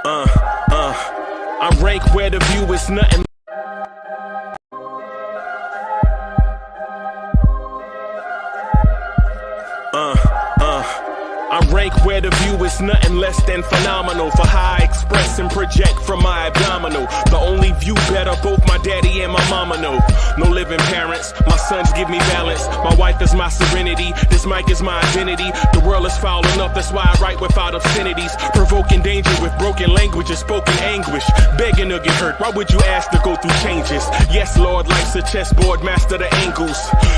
I rank where the view is nothing. I rank where the view is nothing less than phenomenal for how I express and project from my abdominal. The only view better, both my daddy and my mama know. No living parents, my sons give me balance. My wife is my serenity, this mic is my identity. The world is foul enough, that's why I write without obscenities. Provoking danger with broken language and spoken anguish. Begging to get hurt, why would you ask to go through changes? Yes, Lord, life's a chessboard, master the angles.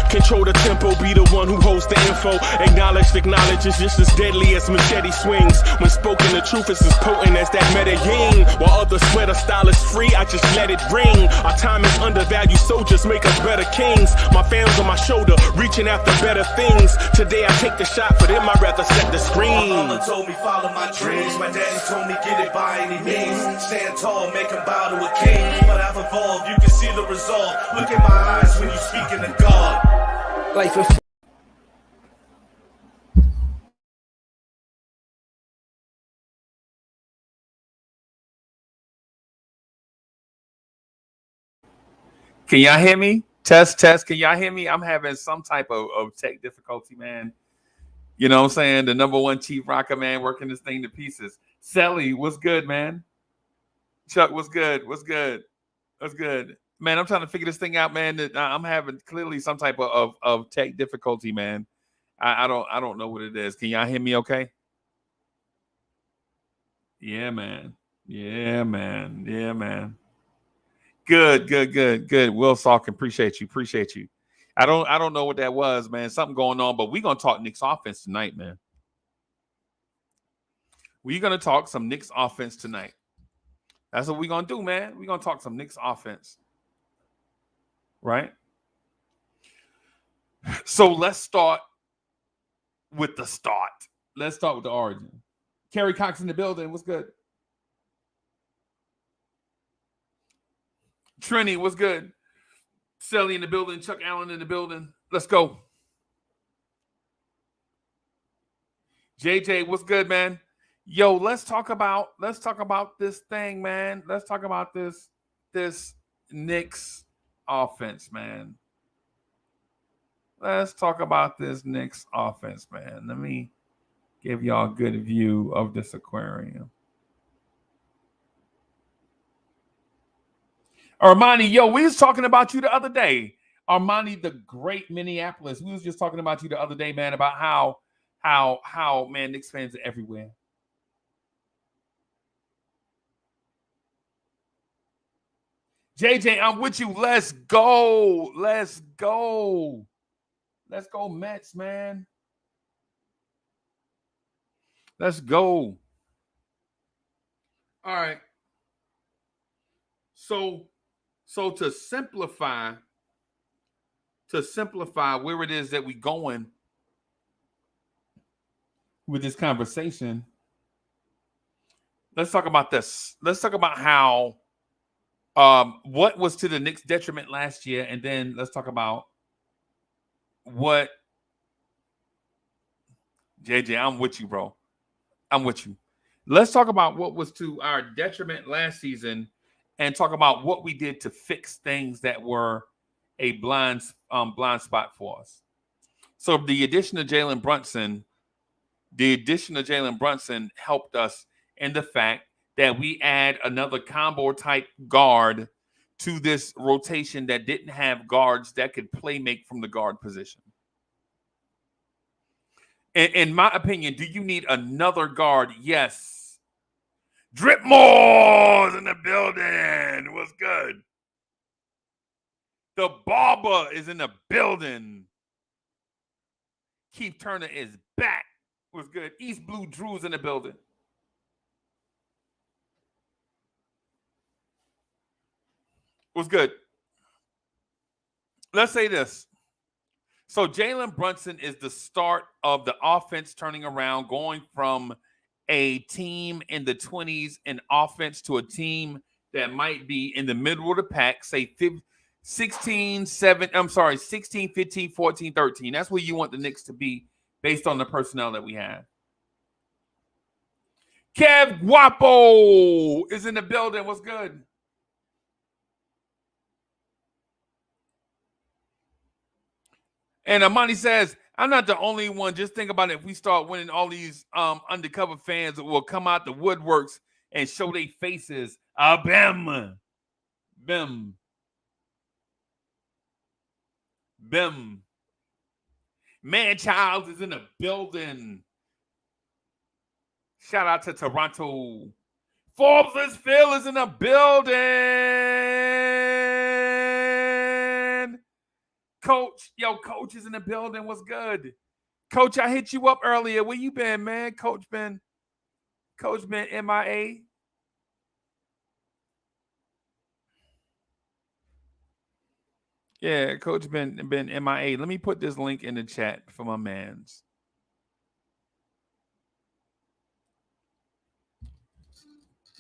Control the tempo, be the one who holds the info. Acknowledge is just as deadly as machete swings. When spoken, the truth is as potent as that Medellin. While others swear the style is free, I just let it ring. Our time is undervalued, soldiers make us better kings. My fans on my shoulder, reaching after better things. Today I take the shot, for them I'd rather set the screen. My mama told me follow my dreams. My daddy told me get it by any means. Stand tall, make him bow to a king. But I've evolved, you can see the result. Look in my eyes when you speaking to God. Life is Can y'all hear me? Test. Can y'all hear me? I'm having some type of tech difficulty, man. You know what I'm saying? The number one chief rocker, man, working this thing to pieces. Sally, what's good, man? Chuck, what's good? What's good? What's good? Man, I'm trying to figure this thing out, man. I'm having clearly some type of tech difficulty, man. I don't know what it is. Can y'all hear me okay? Yeah, man. Yeah, man. Yeah, man. Good. Will Salkin, appreciate you. I don't know what that was, man. Something going on, but we're gonna talk Knicks offense tonight, man. We're gonna talk some Knicks offense tonight. That's what we're gonna do, man. We're gonna talk some Knicks offense, right? So let's start with the start. Let's start with the origin. Kerry Cox in the building. What's good? Trini, what's good? Sally in the building. Chuck Allen in the building. Let's go. JJ, what's good, man? Yo, let's talk about this thing, man. Let's talk about this Knicks offense, man. Let's talk about this Knicks offense, man. Let me give y'all a good view of this aquarium. Armani, yo, we was talking about you the other day. Armani, the great Minneapolis. We was just talking about you the other day, man, about how man, Knicks fans are everywhere. JJ, I'm with you. Let's go. Let's go. Let's go, Mets, man. Let's go. All right. So to simplify where it is that we're going with this conversation, let's talk about this. Let's talk about how what was to the Knicks' detriment last year, and then let's talk about what JJ, I'm with you, bro. I'm with you. Let's talk about what was to our detriment last season and talk about what we did to fix things that were a blind spot for us. So the addition of Jalen Brunson helped us in the fact that we add another combo type guard to this rotation that didn't have guards that could play make from the guard position. In my opinion, do you need another guard? Yes. Drip Moore's in the building. What's good? The Barber is in the building. Keith Turner is back. What's good? East Blue Drew's in the building. What's good? Let's say this. So Jalen Brunson is the start of the offense turning around, going from a team in the 20s in offense to a team that might be in the middle of the pack, say 16, 15, 14, 13. That's where you want the Knicks to be based on the personnel that we have. Kev Guapo is in the building. What's good? And Amani says, I'm not the only one. Just think about it. If we start winning, all these undercover fans will come out the woodworks and show their faces. Bim. Bim. Bim. Man Child is in the building. Shout out to Toronto. Forbes Phil is in the building. Coach, Coach is in the building. What's good? Coach, I hit you up earlier. Where you been, man? Coach been MIA. Yeah, Coach been MIA. Let me put this link in the chat for my mans.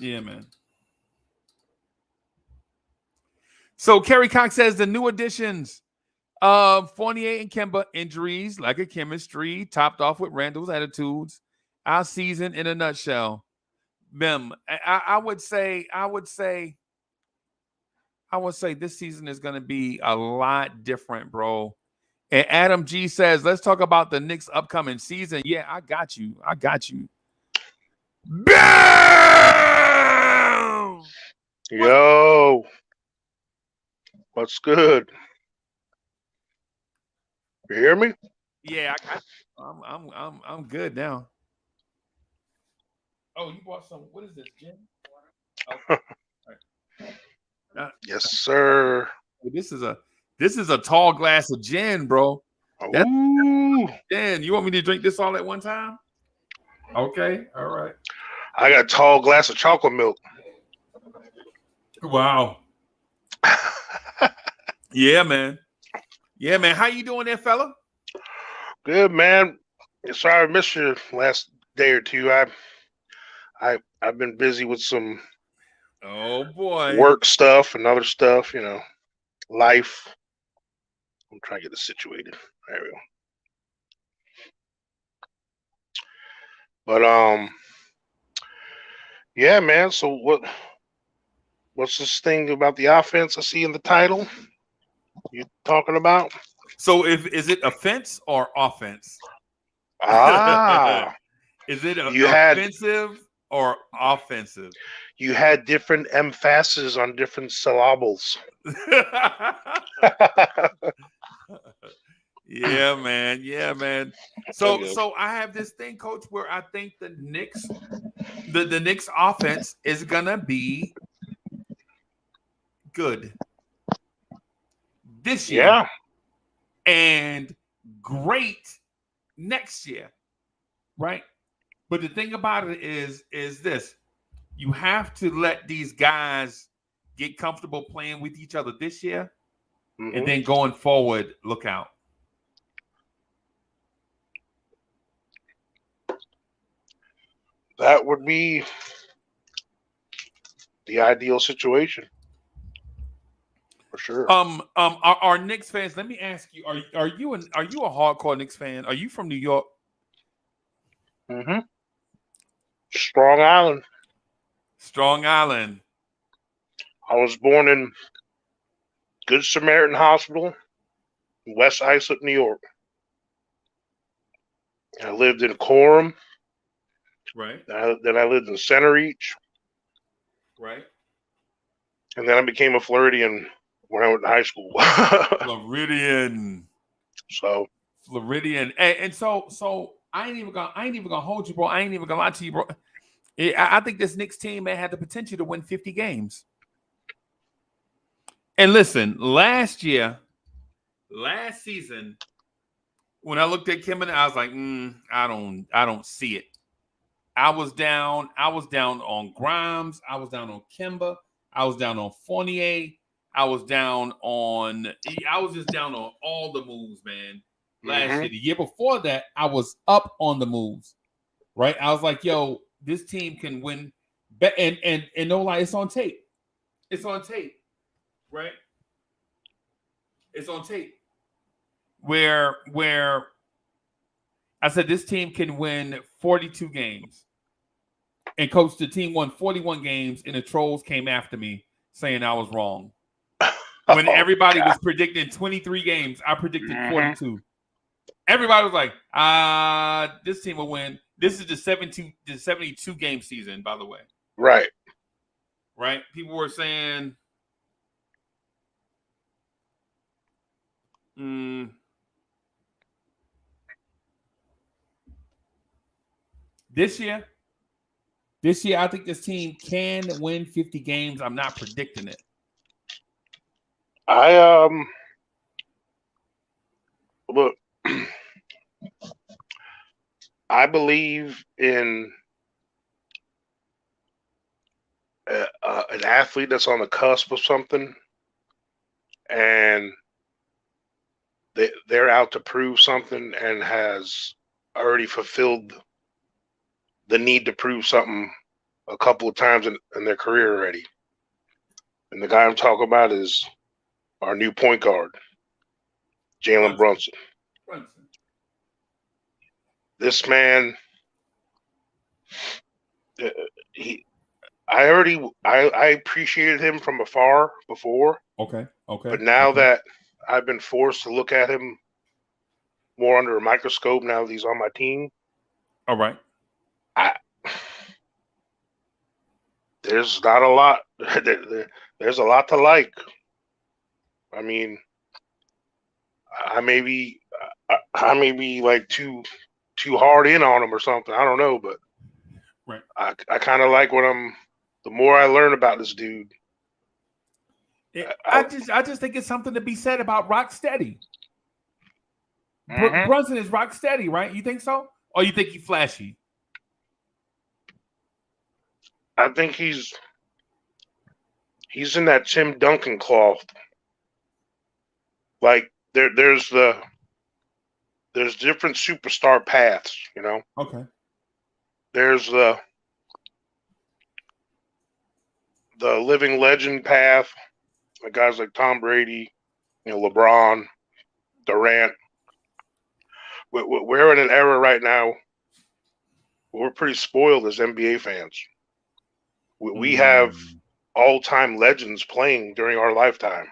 Yeah, man. So Kerry Cox says the new additions of Fournier and Kemba, injuries like a chemistry, topped off with Randall's attitudes. Our season in a nutshell. Bim. I would say this season is going to be a lot different, bro. And Adam G says, let's talk about the Knicks' upcoming season. Yeah, I got you. Bam! Yo, what's good? You hear me? Yeah, I'm good now. Oh, you bought some. What is this, gin? Okay. Right. Yes, sir. This is a tall glass of gin, bro. Ooh. Gin. You want me to drink this all at one time? Okay, all right. I got a tall glass of chocolate milk. Wow. Yeah, man. How you doing there, fella? Good, man. Sorry I missed you last day or two. I've been busy with some work stuff and other stuff, life. I'm trying to get this situated. There we go. But yeah, man. So what's this thing about the offense I see in the title you talking about? So is it offense or offense? Ah. Is it offensive or offensive? You had different emphases on different syllables. Yeah, man. So I have this thing, Coach, where I think the Knicks offense is gonna be good this year. Yeah. And great next year. Right? But the thing about it is this. You have to let these guys get comfortable playing with each other this year. Mm-hmm. And then going forward, look out. That would be the ideal situation. For sure. Our Knicks fans, let me ask you, are you a hardcore Knicks fan? Are you from New York? Mm-hmm. Strong Island. I was born in Good Samaritan Hospital, West Islip, New York. I lived in Coram. Right. Then I lived in Center Reach. Right. And then I became a Floridian when I went to high school. Floridian. And so I ain't even gonna hold you, bro. I ain't even gonna lie to you, bro. I think this Knicks team, man, had the potential to win 50 games. And listen, last season, when I looked at Kemba, I was like, I don't see it. I was down on Grimes. I was down on Kemba. I was down on Fournier. I was just down on all the moves, man. Last year. The year before that, I was up on the moves. Right? I was like, yo, this team can win. And no lie, it's on tape. Right? It's on tape. Where I said this team can win 42 games. and coach, the team won 41 games, and the trolls came after me saying I was wrong. When everybody was predicting 23 games, I predicted 42. Everybody was like, this team will win. This is the 72 game season, by the way. Right. Right? People were saying, this year, I think this team can win 50 games. I'm not predicting it. Look, I believe in an athlete that's on the cusp of something, and they're out to prove something and has already fulfilled the need to prove something a couple of times in their career already. And the guy I'm talking about is our new point guard, Jalen Brunson. This man, I appreciated him from afar before. Okay. But now that I've been forced to look at him more under a microscope, now that he's on my team. All right. There's not a lot. There's a lot to like. I mean, I may be like too hard in on him or something. I don't know, but right. I kind of like the more I learn about this dude. I just think it's something to be said about rock steady. Brunson is rock steady, right? You think so? Or you think he's flashy? I think he's in that Tim Duncan cloth. Like there's different superstar paths, you know. Okay. There's the living legend path, like guys like Tom Brady, you know, LeBron, Durant. We're in an era right now where we're pretty spoiled as NBA fans. We have all-time legends playing during our lifetime.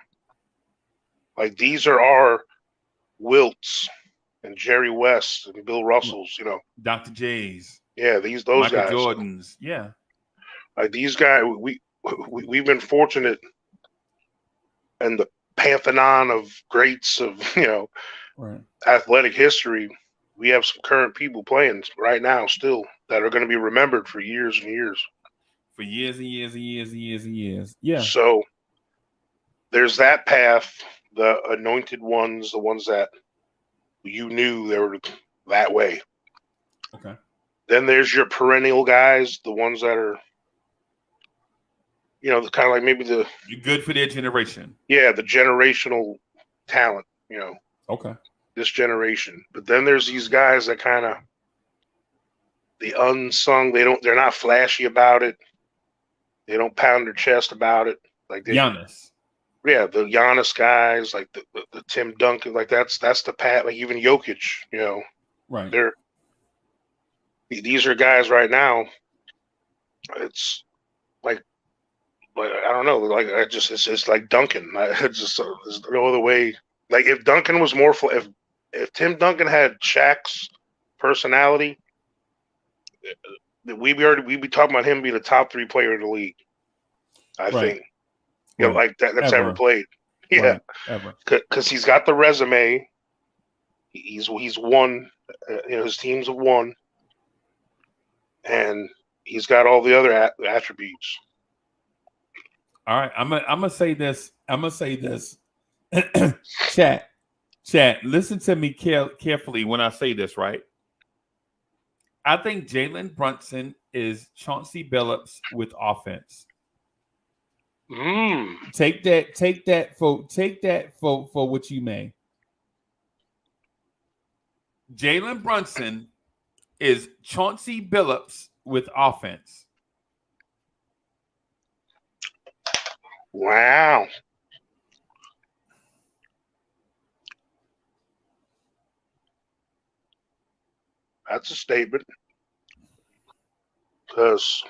Like, these are our Wilts and Jerry West and Bill Russells, you know. Dr. J's. Yeah, those Michael guys. Jordans. Yeah. Like, these guys, we've been fortunate in the pantheon of greats of, you know, athletic history. We have some current people playing right now still that are going to be remembered for years and years. For years and years and years and years and years. Yeah. So there's that path, the anointed ones, the ones that you knew they were that way. Okay. Then there's your perennial guys, the ones that are, you know, kind of like maybe you're good for their generation. Yeah, the generational talent, you know. Okay. This generation. But then there's these guys that kind of the unsung, they're not flashy about it. They don't pound their chest about it. Like Giannis. Yeah, the Giannis guys, like the Tim Duncan, like that's the pat, like even Jokic, you know. Right. These are guys right now. It's like I don't know, like it's like Duncan. There's no other way. Like if Duncan was more, if Tim Duncan had Shaq's personality, we'd be talking about him being the top 3 player in the league. I think, you know, like that's ever played. Yeah, ever. Because he's got the resume. He's won. You know, his teams have won, and he's got all the other attributes. All right, I'm gonna say this. Chat, listen to me carefully when I say this, right? I think Jalen Brunson is Chauncey Billups with offense. Take that for what you may. Jalen Brunson is Chauncey Billups with offense. Wow. That's a statement. Because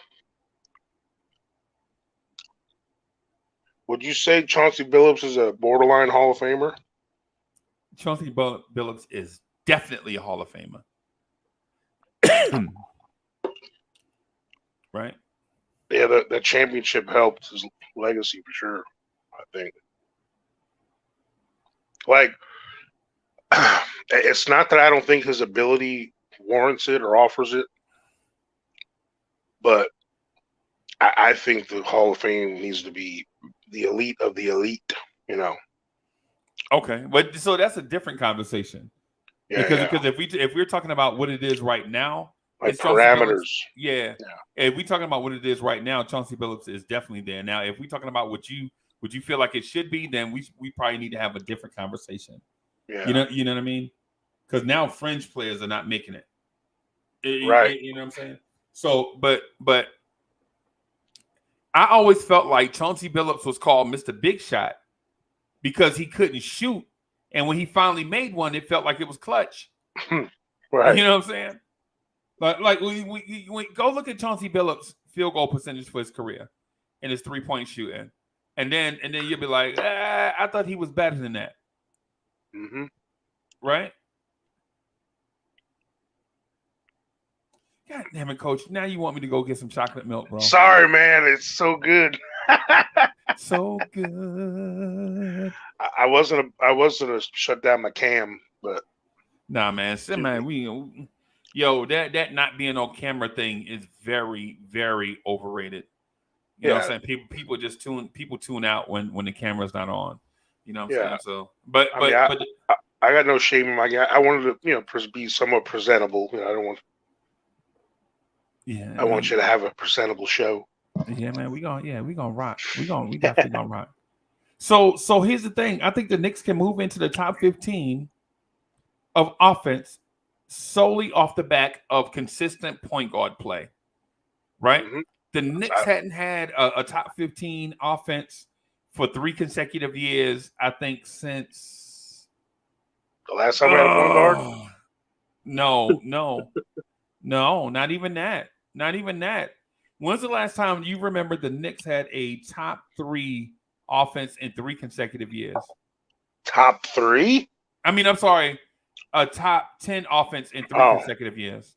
Would you say Chauncey Billups is a borderline Hall of Famer? Chauncey Billups is definitely a Hall of Famer. Right? Yeah, that championship helped his legacy for sure, I think. Like, it's not that I don't think his ability warrants it or offers it, but I think the Hall of Fame needs to be the elite of the elite, you know. Okay, but so that's a different conversation. Yeah, because if we're talking about what it is right now, like it's Chauncey parameters. Billups. Yeah. If we're talking about what it is right now, Chauncey Billups is definitely there. Now, if we're talking about what you feel like it should be, then we probably need to have a different conversation. Yeah. You know what I mean? Because now fringe players are not making it. Right. You know what I'm saying? So, but I always felt like Chauncey Billups was called Mr. Big Shot because he couldn't shoot. And when he finally made one, it felt like it was clutch. Right. You know what I'm saying? Like we go look at Chauncey Billups' field goal percentage for his career and his 3-point shooting. And then you'll be like, I thought he was better than that. Mm-hmm. Right? God damn it, Coach. Now you want me to go get some chocolate milk, bro. Sorry, man. It's so good. So good. I wasn't to shut down my cam, but nah, man. That not being on camera thing is very, very overrated. You know what I'm saying? People just tune out when the camera's not on. You know what I'm saying? So, but I got no shame in my guy. I wanted to, be somewhat presentable. I don't want. Yeah. I want you to have a presentable show. Yeah, man. We gonna rock. We definitely gonna rock. So here's the thing. I think the Knicks can move into the top 15 of offense solely off the back of consistent point guard play. Right? Mm-hmm. The Knicks hadn't had a top 15 offense for 3 consecutive years, I think, since the last time we had a point guard. No, not even that. Not even that. When's the last time you remember the Knicks had a top 3 offense in 3 consecutive years? Top 3? I mean, I'm sorry, a top 10 offense in 3 consecutive years.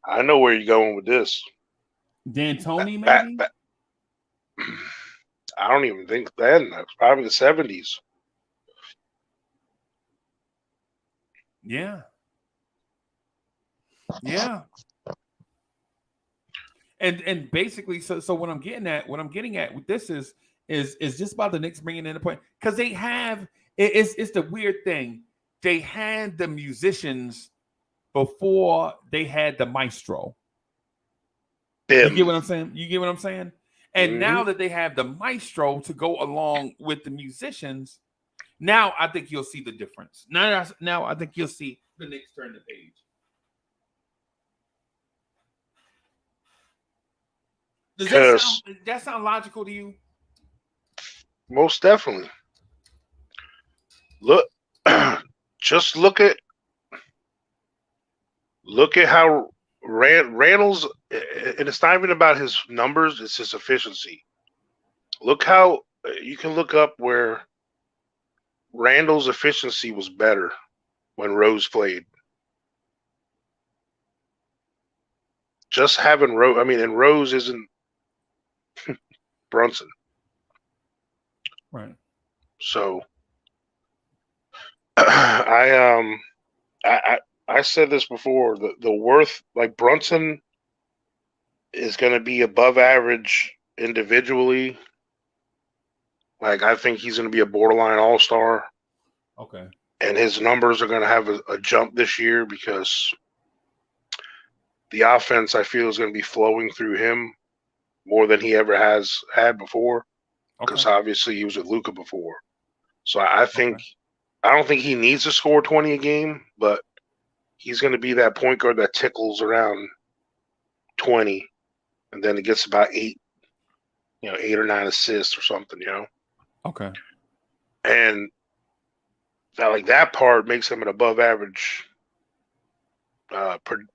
I know where you're going with this. D'Antoni, maybe? I don't even think then. It was probably the 70s. Yeah. Yeah. And basically, so what I'm getting at with this is just about the Knicks bringing in a point, because they have it's the weird thing. They had the musicians before they had the maestro. You get what I'm saying? And now that they have the maestro to go along with the musicians, now I think you'll see the difference. Now I think you'll see the Knicks turn the page. Does that sound logical to you? Most definitely. Look, just look at how Randall's, and it's not even about his numbers, it's his efficiency. Look how you can look up where Randall's efficiency was better when Rose played. Just having Rose, and Rose isn't Brunson. Right. So I said this before, the worth, like, Brunson is going to be above average individually. Like, I think he's going to be a borderline all-star. Okay. And his numbers are going to have a jump this year because the offense, I feel, is going to be flowing through him more than he ever has had before. Because obviously he was with Luka before. So I think I don't think he needs to score 20 a game, but he's going to be that point guard that tickles around 20, and then it gets about 8 or 9 assists or something, Okay. And that part makes him an above average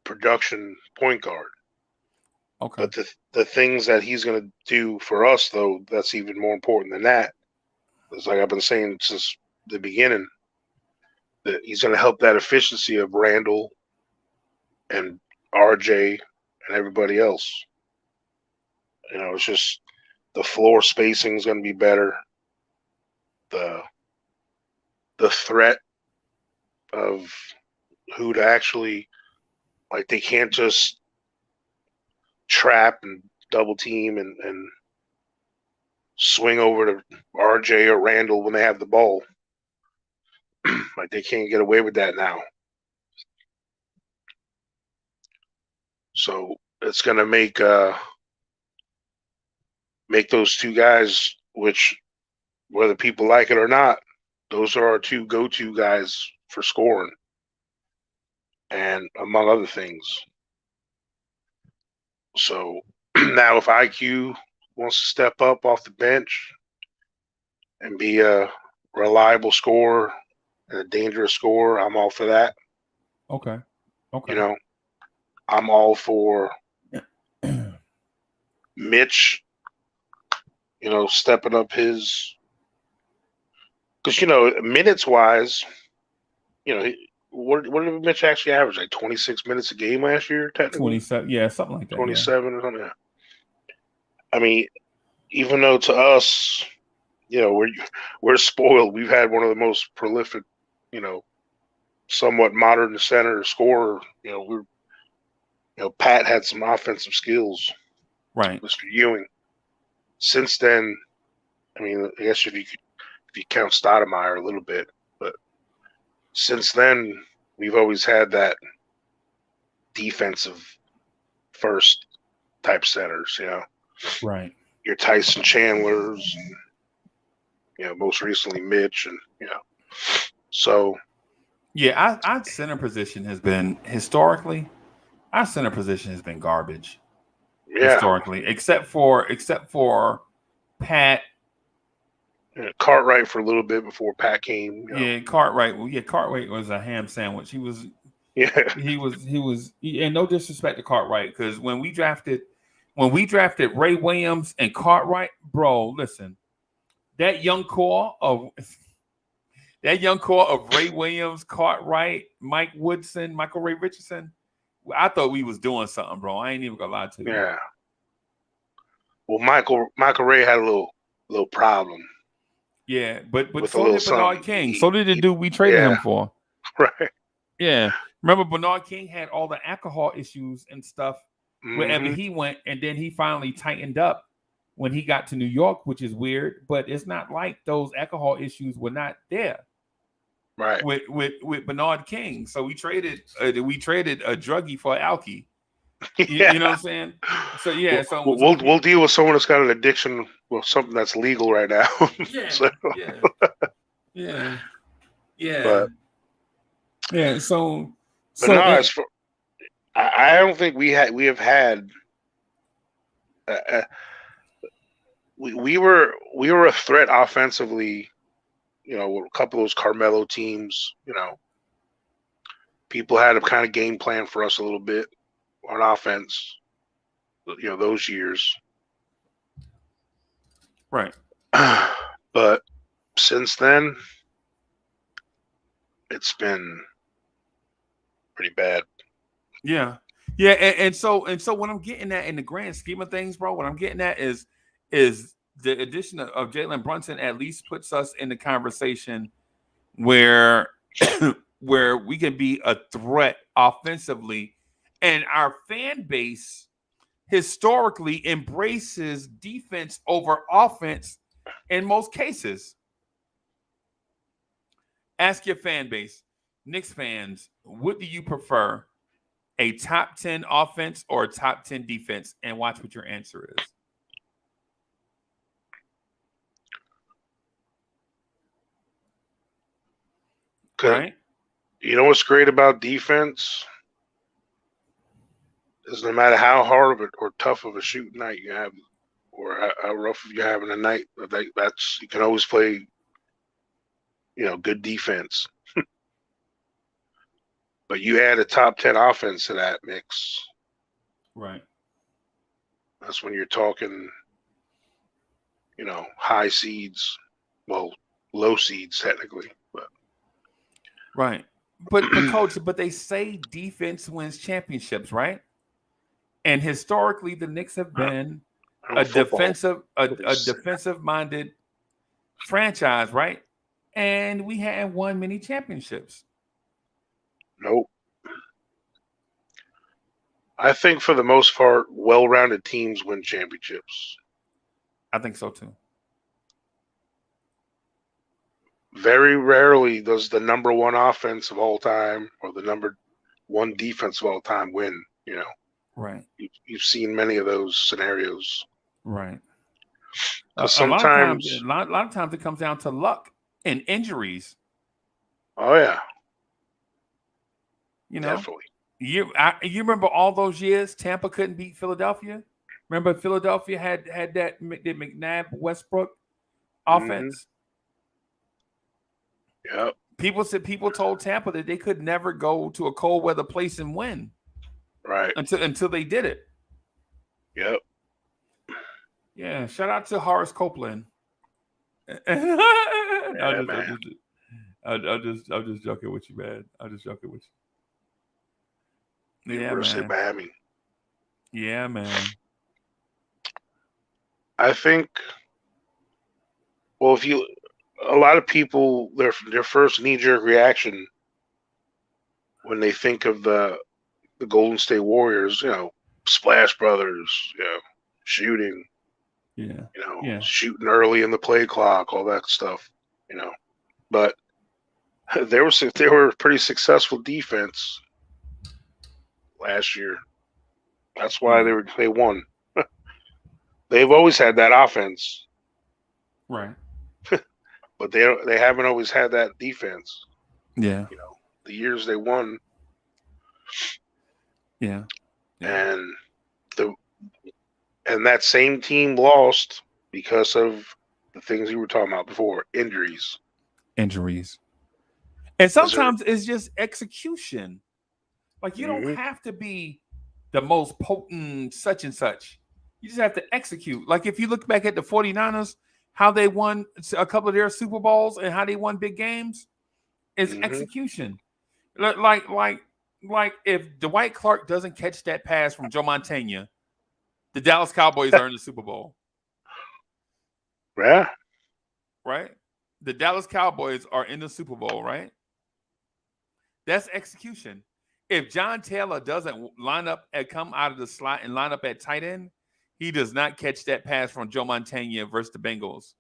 production point guard. Okay. But the things that he's going to do for us, though, that's even more important than that. It's like I've been saying since the beginning, that he's going to help that efficiency of Randall and RJ and everybody else. It's just the floor spacing is going to be better. The threat of who to actually, like, they can't just trap and double team and swing over to RJ or Randall when they have the ball. Like, they can't get away with that now. So it's going to make those two guys, which whether people like it or not, those are our two go-to guys for scoring, and among other things. So now if IQ wants to step up off the bench and be a reliable scorer and a dangerous scorer, I'm all for that. Okay. I'm all for Mitch, stepping up his, because minutes wise, what did Mitch actually average? Like 26 minutes a game last year, technically. 27, yeah, something like that. 27 or something. I mean, even though to us, we're spoiled. We've had one of the most prolific, somewhat modern center scorer. Pat had some offensive skills. Right. Mr. Ewing. Since then, I mean, I guess if you count Stoudemire a little bit, but since then, we've always had that defensive first type centers, Right. Your Tyson Chandlers, and, most recently Mitch, and, so. Yeah, our center position has been, historically, our center position has been garbage. Yeah. Historically, except for Pat. Cartwright for a little bit before Pat came. Yeah, Cartwright. Well, yeah, Cartwright was a ham sandwich. He was. And no disrespect to Cartwright, because when we drafted Ray Williams and Cartwright, bro, listen, that young core of Ray Williams, Cartwright, Mike Woodson, Michael Ray Richardson, I thought we was doing something, bro. I ain't even gonna lie to you. Yeah. Well, Michael Ray had a little problem. Yeah, but so did Bernard King. So did the dude we traded him for. Right. Yeah. Remember, Bernard King had all the alcohol issues and stuff wherever he went, and then he finally tightened up when he got to New York, which is weird. But it's not like those alcohol issues were not there. Right. With Bernard King. So we traded a druggie for Alky. Yeah. You know what I'm saying? So yeah, we'll deal with someone that's got an addiction, well, something that's legal right now. Yeah. So. Yeah. But so no, I don't think we have had. We were a threat offensively. A couple of those Carmelo teams. People had a kind of game plan for us a little bit on offense. Those years. Right. But since then, it's been pretty bad. Yeah. And so what I'm getting at in the grand scheme of things, bro, what I'm getting at is the addition of Jalen Brunson at least puts us in the conversation where where we can be a threat offensively, and our fan base historically embraces defense over offense in most cases. Ask your fan base, Knicks fans, what do you prefer, a top 10 offense or a top 10 defense? And watch what your answer is. Right? You know what's great about defense is no matter how hard of it or tough of a shooting night you have, or how rough you're having a night, that's you can always play, good defense. But you add a top 10 offense to that mix, right? That's when you're talking, high seeds. Well, low seeds technically, but right. But coach, but they say defense wins championships, right? And historically, the Knicks have been a defensive minded franchise, right? And we hadn't won many championships. Nope. I think for the most part, well-rounded teams win championships. I think so too. Very rarely does the number one offense of all time or the number one defense of all time win. Right. You've seen many of those scenarios. Right. Sometimes, a lot of times it comes down to luck and injuries. Oh yeah. Definitely. You remember all those years Tampa couldn't beat Philadelphia? Remember Philadelphia had that McNabb Westbrook offense? Yep. People told Tampa that they could never go to a cold weather place and win. Right. Until they did it. Yep. Yeah. Shout out to Horace Copeland. I'm just joking with you, man. I'm just joking with you. University of Miami. Yeah, man. I think. Well, a lot of people, their first knee-jerk reaction when they think of the Golden State Warriors, Splash Brothers, shooting, shooting early in the play clock, all that stuff, But they were a pretty successful defense last year. That's why they won. They've always had that offense, right? But they haven't always had that defense. Yeah. The years they won. Yeah. And that same team lost because of the things you were talking about before, injuries. And sometimes it's just execution. Like you don't have to be the most potent such and such. You just have to execute. Like if you look back at the 49ers, how they won a couple of their Super Bowls and how they won big games, it's execution. Like if Dwight Clark doesn't catch that pass from Joe Montana, the Dallas Cowboys are in the Super Bowl. Yeah. Right? The Dallas Cowboys are in the Super Bowl, right? That's execution. If John Taylor doesn't line up and come out of the slot and line up at tight end, he does not catch that pass from Joe Montana versus the Bengals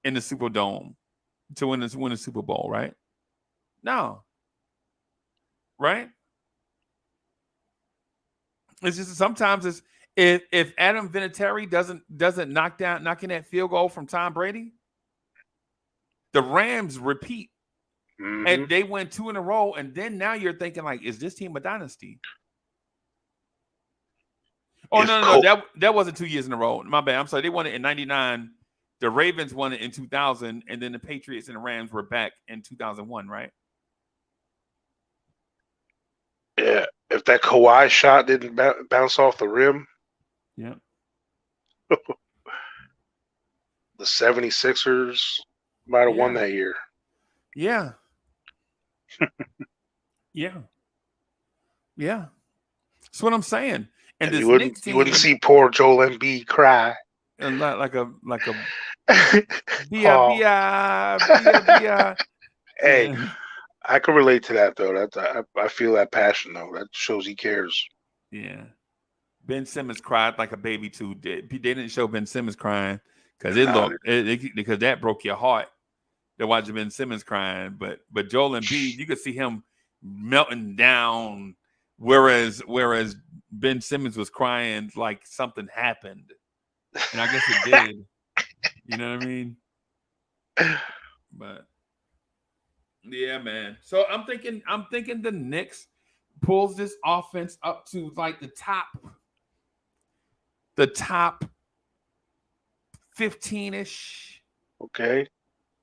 in the Superdome to win the Super Bowl, right? No. Right? It's just sometimes it's if Adam Vinatieri doesn't knocking that field goal from Tom Brady, the Rams repeat. And they win 2 in a row, and then now you're thinking like, is this team a dynasty? Oh, no. That wasn't 2 years in a row. My bad. I'm sorry. They won it in 99. The Ravens won it in 2000, and then the Patriots and the Rams were back in 2001, right? Yeah. If that Kawhi shot didn't bounce off the rim. Yeah. The 76ers might have won that year. Yeah. Yeah. That's what I'm saying. And you wouldn't see poor Joel Embiid cry. And like a Hey, I can relate to that though. I feel that passion though. That shows he cares. Yeah. Ben Simmons cried like a baby too. They didn't show Ben Simmons crying because because that broke your heart. To watch Ben Simmons crying, but Joel Embiid, you could see him melting down, whereas Ben Simmons was crying like something happened, and I guess it did. You know what I mean? But yeah, man. So I'm thinking the Knicks pulls this offense up to like the top 15-ish. Okay.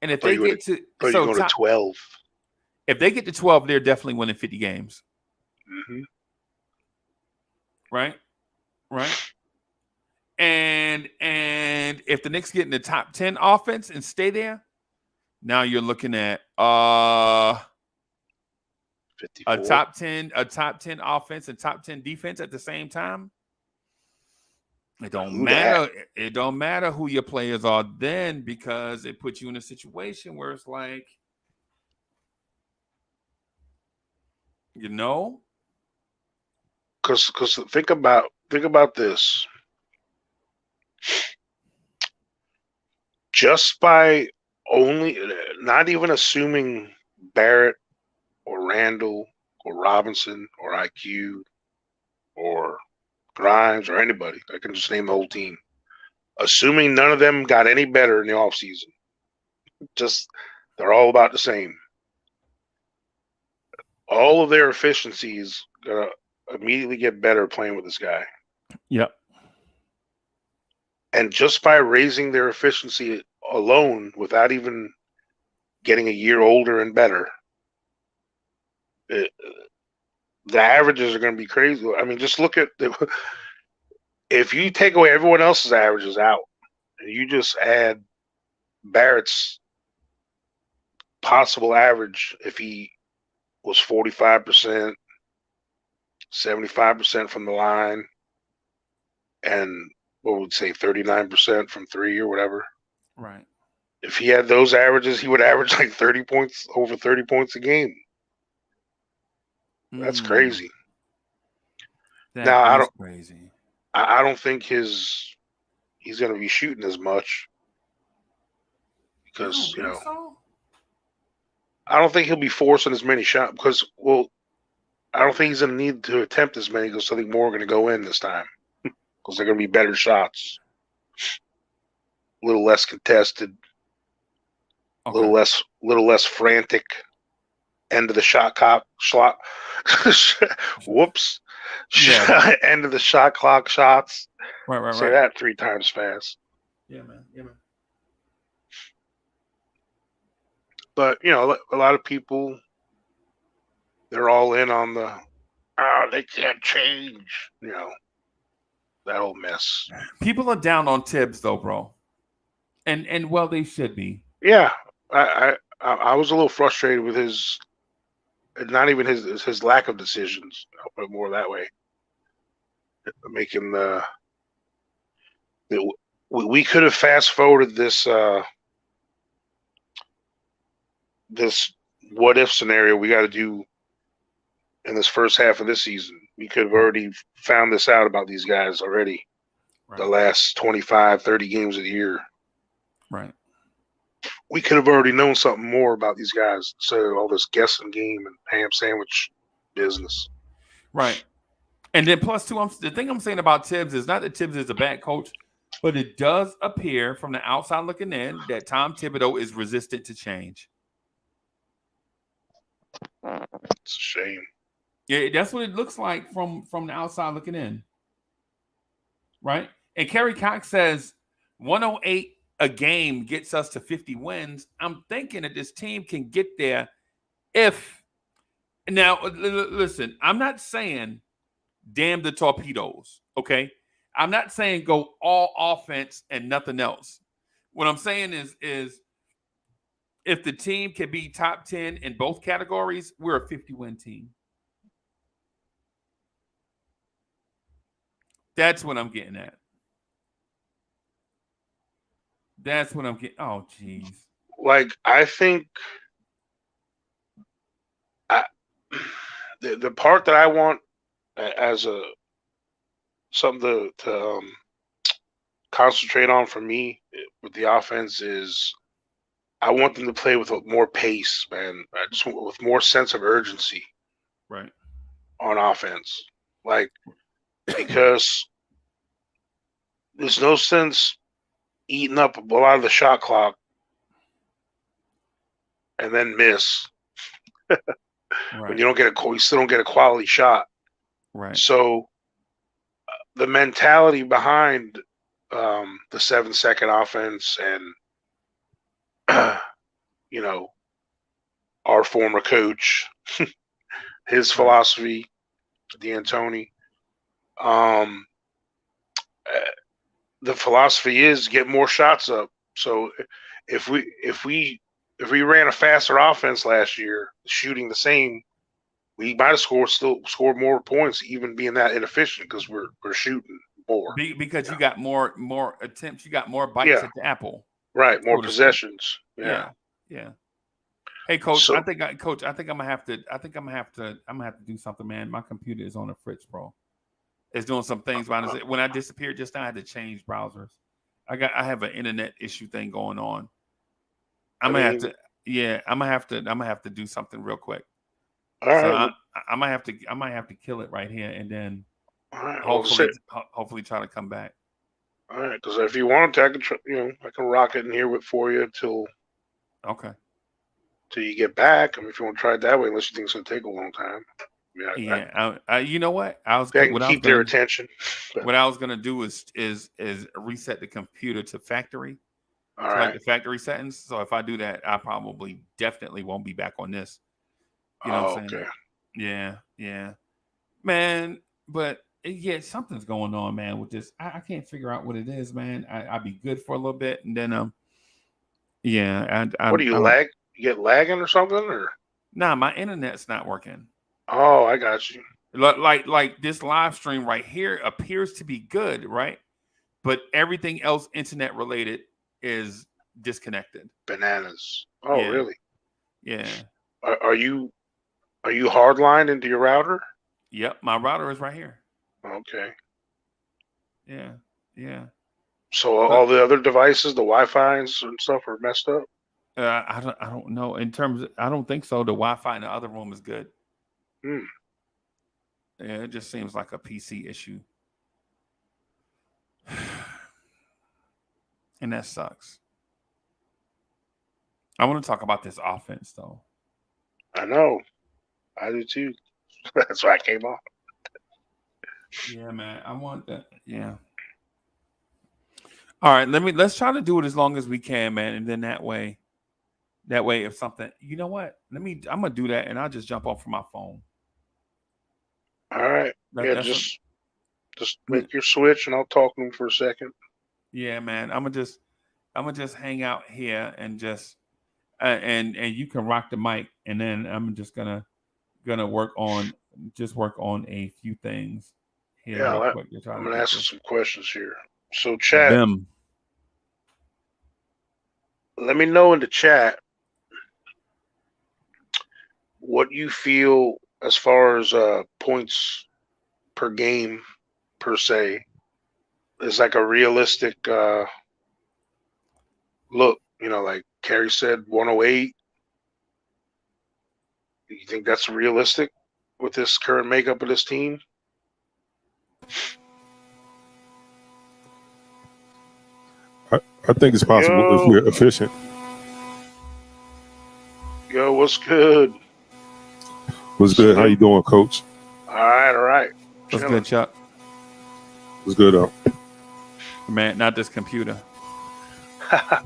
And if they get to 12, if they get to 12, they're definitely winning 50 games. Mm-hmm. Right. if the Knicks get in the top 10 offense and stay there, now you're looking at a 54. a top 10 offense and top 10 defense at the same time. It don't matter. It don't matter who your players are then, because it puts you in a situation where it's like, you know, because think about this. Just by not even assuming Barrett or Randall or Robinson or IQ or Grimes or anybody, I can just name the whole team. Assuming none of them got any better in the offseason, just they're all about the same. All of their efficiencies gonna immediately get better playing with this guy. Yep. And just by raising their efficiency alone, without even getting a year older and better, the averages are going to be crazy. I mean, just look at if you take away everyone else's averages out, and you just add Barrett's possible average if he was 45%, 75% from the line, and what would say 39% from three or whatever. Right. If he had those averages, he would average like 30 points, over 30 points a game. That's crazy. That is crazy. I don't think he's going to be shooting as much because, I don't think he'll be forcing as many shots because, I don't think he's going to need to attempt as many because I think more are going to go in this time because they're going to be better shots, a little less contested, a little less frantic. End of the shot clock. Whoops. Yeah. End of the shot clock shots. Right. Say that 3 times fast. Yeah, man. But, a lot of people, they're all in on they can't change, that whole mess. People are down on Tibbs, though, bro. And well, they should be. Yeah. I was a little frustrated with his, not even his lack of decisions. I'll put it more that way. Making we could have fast forwarded this this what if scenario we got to do in this first half of this season. We could have already found this out about these guys already. Right. The last 25, 30 games of the year. Right. We could have already known something more about these guys instead of all this guessing game and ham sandwich business. Right. And then plus, too, the thing I'm saying about Tibbs is not that Tibbs is a bad coach, but it does appear from the outside looking in that Tom Thibodeau is resistant to change. It's a shame. Yeah, that's what it looks like from the outside looking in. Right? And Kerry Cox says 108 a game gets us to 50 wins. I'm thinking that this team can get there if – now, listen, I'm not saying damn the torpedoes, okay? I'm not saying go all offense and nothing else. What I'm saying is if the team can be top 10 in both categories, we're a 50-win team. That's what I'm getting at. That's what I'm getting. Oh, jeez. Like, I think the part that I want as something to concentrate on for me with the offense is I want them to play with more pace, man. I just want with more sense of urgency, right, on offense. Like, because there's no sense eating up a lot of the shot clock and then miss when you still don't get a quality shot. Right. So the mentality behind the 7-second offense and our former coach, his philosophy, D'Antoni, the philosophy is get more shots up. So if we ran a faster offense last year, shooting the same, we might have scored more points, even being that inefficient because we're shooting more. Because you got more attempts, you got more bites at the apple. Right, more possessions. Yeah. Hey, Coach, So, I think I'm gonna have to do something, man. My computer is on the fritz, bro. It's doing some things. When I disappeared just now, I had to change browsers. I have an internet issue thing going on. I'm gonna have to do something real quick. All right. I might have to kill it right here, and then right, hopefully try to come back. All right, because if you want to, I can rock it in here for you till you get back. I mean, if you want to try it that way, unless you think it's gonna take a long time. You know what? Keep their attention. What I was gonna do is reset the computer to factory. All right. Like the factory settings. So if I do that, I definitely won't be back on this. You know what I'm saying? Okay. Yeah. Man, but something's going on, man, with this. I can't figure out what it is, man. I'll be good for a little bit, and then what do you lag? You get lagging or something, or? Nah, my internet's not working. Oh, I got you. Like this live stream right here appears to be good, right? But everything else internet related is disconnected. Bananas. Oh, really? Yeah. Are you hardlined into your router? Yep, my router is right here. Okay. Yeah. So all the other devices, the Wi-Fi's and stuff, are messed up. I don't know. I don't think so. The Wi-Fi in the other room is good. Yeah, it just seems like a PC issue, and that sucks. I want to talk about this offense, though. I know. I do too. That's why I came on. Yeah, man. I want that. Yeah. All right. Let's try to do it as long as we can, man. And then that way, if something, you know what? I'm gonna do that, and I'll just jump off from my phone. All right. Just make your switch, and I'll talk to him for a second. Yeah, man. I'm gonna just hang out here and just and you can rock the mic, and then I'm just gonna work on a few things here. Yeah, I'm gonna ask some questions here. So, chat. Let me know in the chat what you feel as far as points per game per se is like a realistic look. Like Kerry said, 108. Do you think that's realistic with this current makeup of this team? I think it's possible if we're efficient. Yo, what's good? What's good? How you doing, Coach? All right. What's good, Chuck? What's good, though? Man, not this computer. I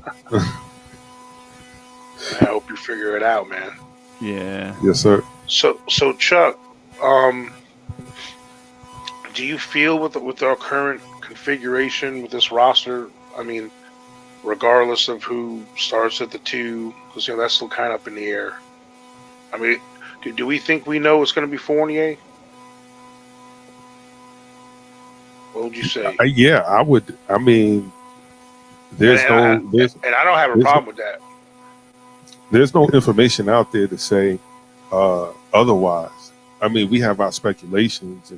hope you figure it out, man. Yeah. Yes, sir. So Chuck, do you feel with our current configuration with this roster? I mean, regardless of who starts at the 2, because that's still kind of up in the air. I mean, do we think we know it's going to be Fournier? What would you say? Yeah, I would. I mean, and I don't have a problem with that. There's no information out there to say otherwise. I mean, we have our speculations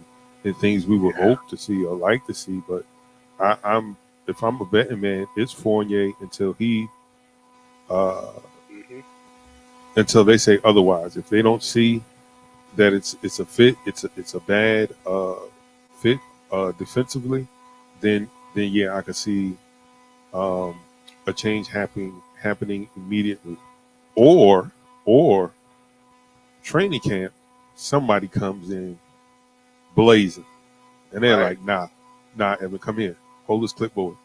and things we would hope to see or like to see, but if I'm a betting man, it's Fournier until until they say otherwise. If they don't see that it's a fit, it's a bad fit defensively, then yeah, I could see a change happening immediately. Or training camp, somebody comes in blazing, and they're like, nah, Evan, come here, hold this clipboard.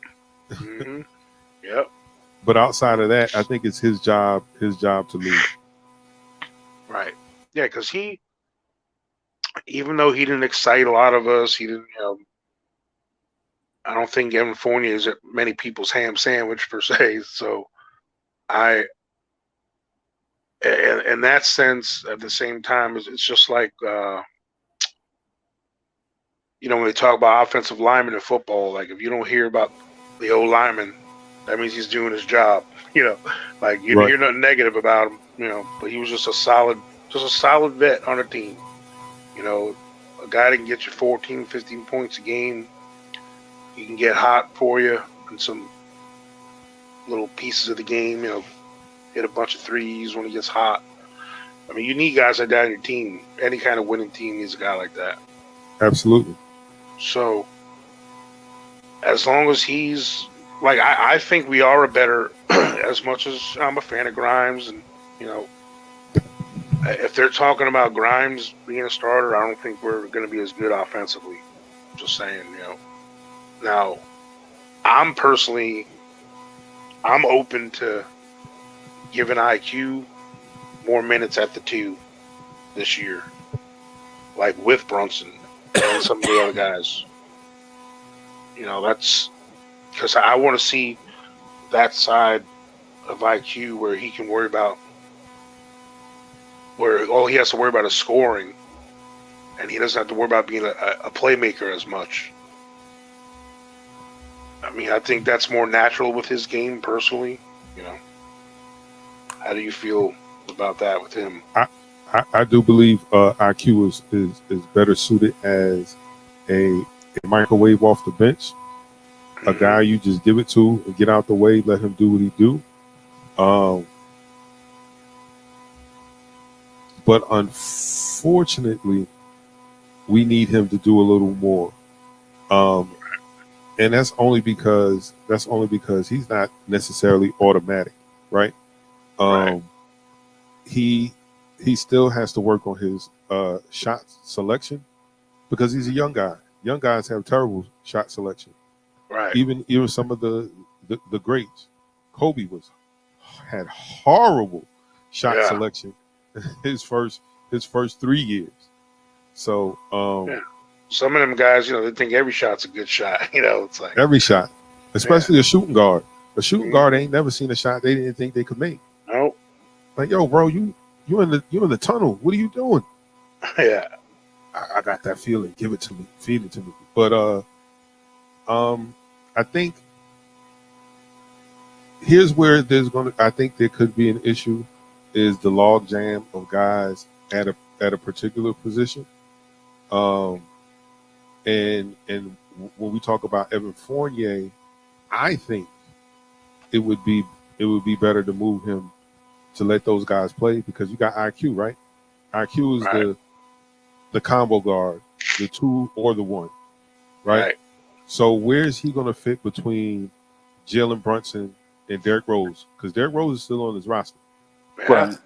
Yep. But outside of that, I think it's his job to lead. Right. Yeah, because even though he didn't excite a lot of us, he didn't, don't think Evan Fournier is many people's ham sandwich per se. So in that sense, at the same time, it's just like when they talk about offensive linemen in football, like if you don't hear about the old lineman, that means he's doing his job. Like you Right. hear nothing negative about him. But he was just a solid vet on a team. A guy that can get you 14, 15 points a game. He can get hot for you in some little pieces of the game. Hit a bunch of threes when he gets hot. I mean, you need guys like that on your team. Any kind of winning team needs a guy like that. Absolutely. So, as long as he's like, I think we are a better. As much as I'm a fan of Grimes, and if they're talking about Grimes being a starter, I don't think we're going to be as good offensively. Just saying, Now, I'm open to giving IQ more minutes at the 2 this year, like with Brunson and some of the other guys. That's because I want to see that side of IQ where he can worry about, where all he has to worry about is scoring, and he doesn't have to worry about being a playmaker as much. I mean, I think that's more natural with his game personally. How do you feel about that with him? I do believe IQ is better suited as a microwave off the bench, a guy you just give it to and get out the way, let him do what he do. But unfortunately, we need him to do a little more. And that's only because he's not necessarily automatic, right? Right. He still has to work on his shot selection because he's a young guy. Young guys have terrible shot selection. Right. Even some of the greats. Kobe had horrible shot selection his first 3 years. So some of them guys, they think every shot's a good shot. It's like every shot, especially a shooting guard. A shooting guard ain't never seen a shot they didn't think they could make. Nope. Like, yo, bro, you in the tunnel. What are you doing? Yeah. I got that feeling. Give it to me. Feed it to me. But I think here's where I think there could be an issue is the log jam of guys at a particular position. And when we talk about Evan Fournier, I think it would be better to move him to let those guys play because you got IQ, right? IQ is the combo guard, the 2 or the 1, right? So where is he going to fit between Jalen Brunson and Derrick Rose? Because Derrick Rose is still on his roster. Right.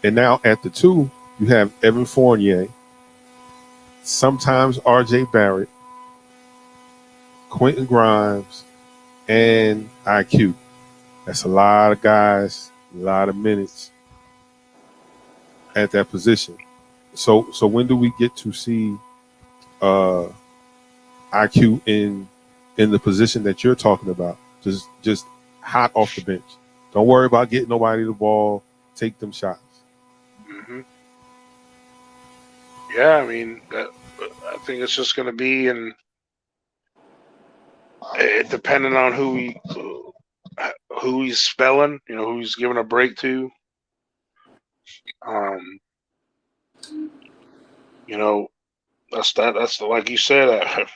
And now at the 2, you have Evan Fournier, sometimes RJ Barrett, Quentin Grimes, and IQ. That's a lot of guys, a lot of minutes at that position. So when do we get to see IQ in the position that you're talking about? Just hot off the bench. Don't worry about getting nobody the ball. Take them shots. Mm-hmm. Yeah, I mean, I think it's just going to be depending on who he's spelling, who he's giving a break to. That's like you said,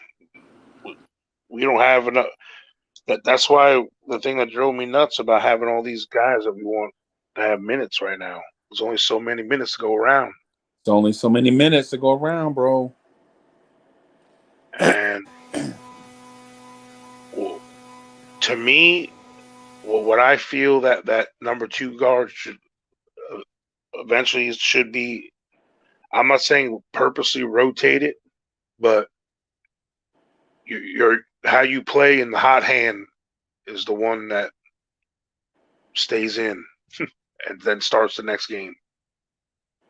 we don't have enough. That's why the thing that drove me nuts about having all these guys that we want to have minutes right now. There's only so many minutes to go around. It's only so many minutes to go around, bro. And to me, what I feel that number 2 guard should eventually should be, I'm not saying purposely rotate it, but your how you play in the hot hand is the one that stays in and then starts the next game.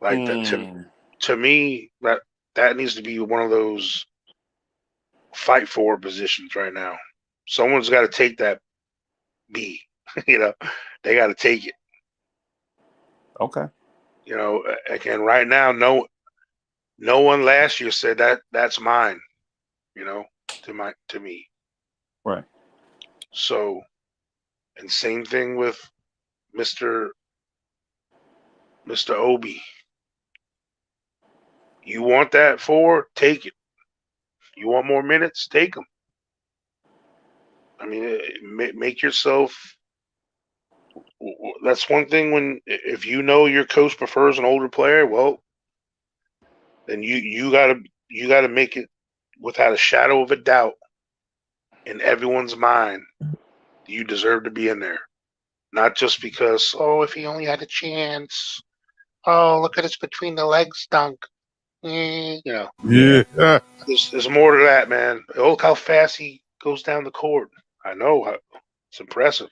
Like that, to me, that needs to be one of those fight forward positions right now. Someone's got to take that B. They got to take it. Okay. Again, right now, no one last year said that's mine. To me. Right. So, and same thing with Mr. Obi. You want that forward? Take it. You want more minutes? Take them. I mean, make yourself. That's one thing if your coach prefers an older player, well, then you gotta make it without a shadow of a doubt in everyone's mind. You deserve to be in there, not just because if he only had a chance. Oh, look at us between the legs dunk. Yeah. There's more to that, man. Look how fast he goes down the court. I know it's impressive.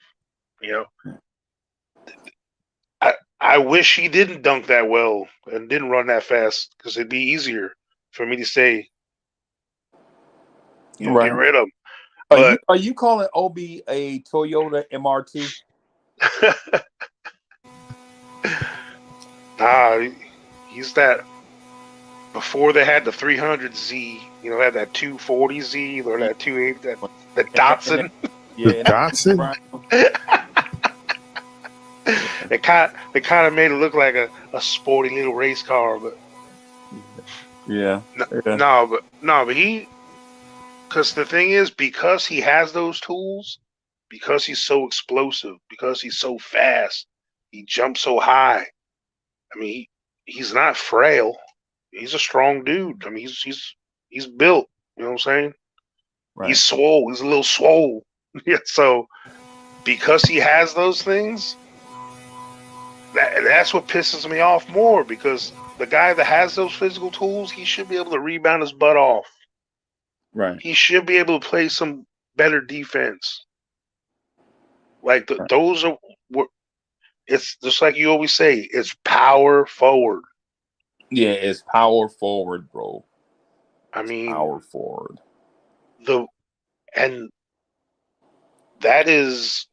I wish he didn't dunk that well and didn't run that fast because it'd be easier for me to say, right. Get rid of him. Are you calling Obi a Toyota MR2? Nah, he's that. Before they had the 300Z, had that 240Z or that 280, the Datsun. The Datsun? They kind of made it look like a sporty little race car, but but he, because the thing is, because he has those tools, because he's so explosive, because he's so fast, he jumps so high. I mean, he's not frail. He's a strong dude. I mean, he's built. You know what I'm saying? Right. He's swole. He's a little swole. Yeah. So because he has those things, that's what pisses me off more. Because the guy that has those physical tools, he should be able to rebound his butt off. Right. He should be able to play some better defense. Like those are. It's just like you always say. It's power forward. Yeah, it's power forward, bro. I mean, power forward. And that is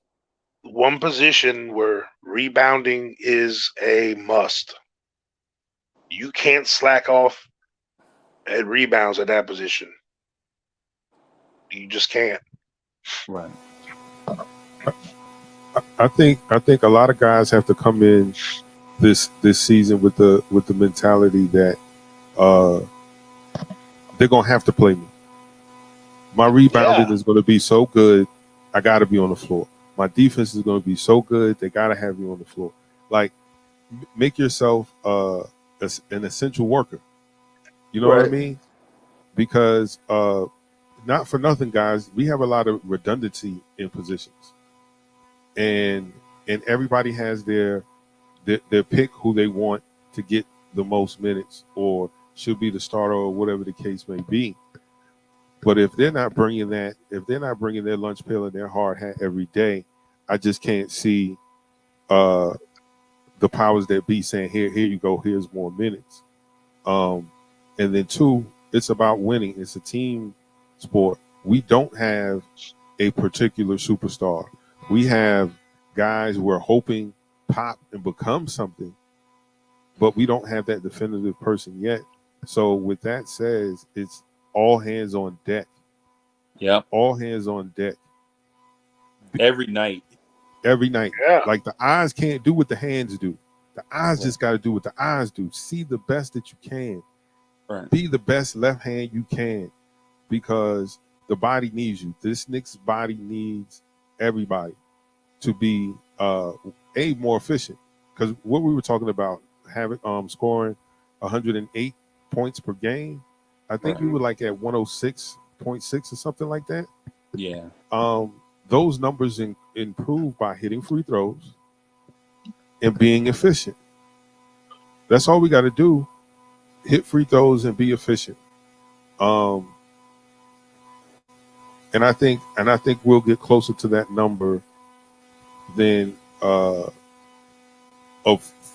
one position where rebounding is a must. You can't slack off at rebounds at that position. You just can't. Right. I think a lot of guys have to come in this season with the mentality that they're gonna have to play me. My rebounding is gonna be so good, I gotta be on the floor. My defense is gonna be so good, they gotta have me on the floor. Like, make yourself an essential worker. You know what I mean? Because not for nothing, guys, we have a lot of redundancy in positions, and everybody has their pick who they want to get the most minutes or should be the starter or whatever the case may be. But if they're not bringing their lunch pail and their hard hat every day, I just can't see the powers that be saying, here you go, here's more minutes. And then two, it's about winning. It's a team sport. We don't have a particular superstar. We have guys we're hoping pop and become something, but we don't have that definitive person yet. So with that said, it's all hands on deck. Yeah. All hands on deck. Every night. Yeah. Like the eyes can't do what the hands do. The eyes just got to do what the eyes do. See the best that you can. Right. Be the best left hand you can, because the body needs you. This Knicks body needs everybody to be more efficient. Because what we were talking about, having scoring 108 points per game, I think we were like at 106.6 or something like that. Yeah. Those numbers improve by hitting free throws and being efficient. That's all we got to do. Hit free throws and be efficient. And I think we'll get closer to that number than of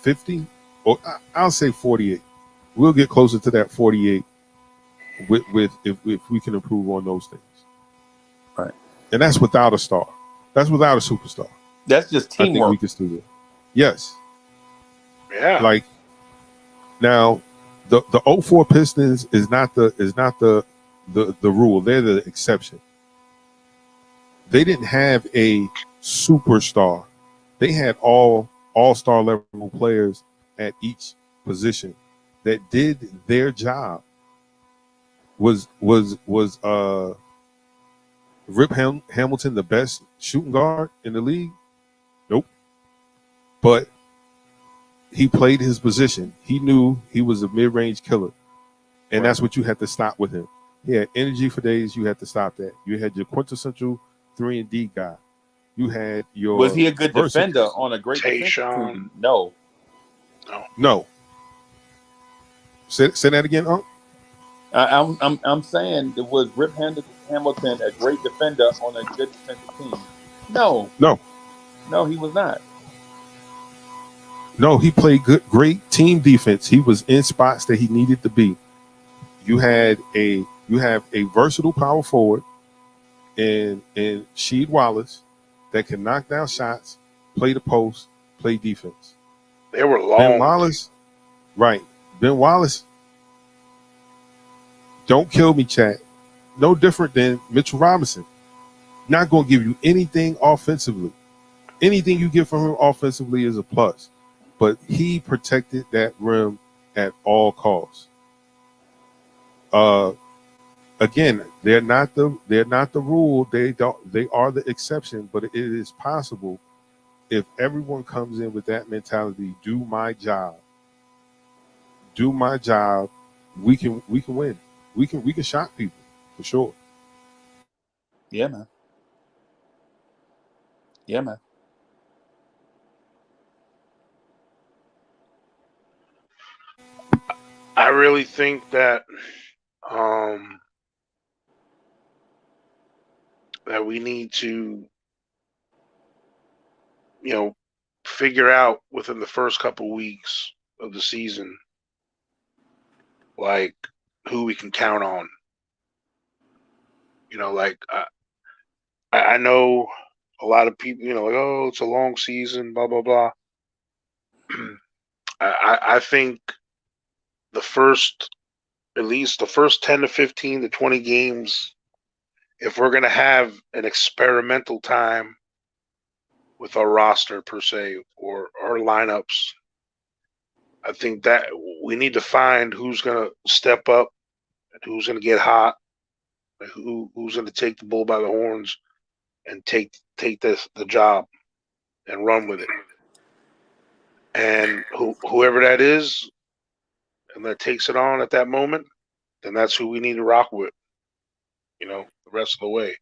50, or I'll say 48. We'll get closer to that 48 with if we can improve on those things. Right. And that's without a star. That's without a superstar. That's just I think we teamwork. can still do it. Yes. Yeah. Like now the 04 Pistons is not the rule. They're the exception. They didn't have a superstar. They had all-star level players at each position that did their job. Was Rip Hamilton the best shooting guard in the league? Nope. But he played his position. He knew he was a mid-range killer. And that's what you had to stop with him. He had energy for days. You had to stop that. You had your quintessential 3-and-D guy. You had your Was he a good defender on a great defensive team? No. Say that again, Unc? I'm saying it was Rip Hamilton a great defender on a good defensive team? No, he was not. No, he played great team defense. He was in spots that he needed to be. You have a versatile power forward in Sheed Wallace that can knock down shots, play the post, play defense. They were long. Ben Wallace, right? Ben Wallace, don't kill me, chat. No different than Mitchell Robinson. Not going to give you anything offensively. Anything you get from him offensively is a plus. But he protected that rim at all costs. Again, they're not the rule. They are the exception. But it is possible if everyone comes in with that mentality. Do my job. We can win. We can shock people for sure. Yeah, man. I really think that that we need to, figure out within the first couple weeks of the season, like who we can count on. Like I know a lot of people, like, oh, it's a long season, blah blah blah. I think at least the first 10 to 15 to 20 games, if we're going to have an experimental time with our roster per se or our lineups, I think that we need to find who's going to step up and who's going to get hot, and who's going to take the bull by the horns and take the job and run with it. And whoever that is and that takes it on at that moment, then that's who we need to rock with, the rest of the way.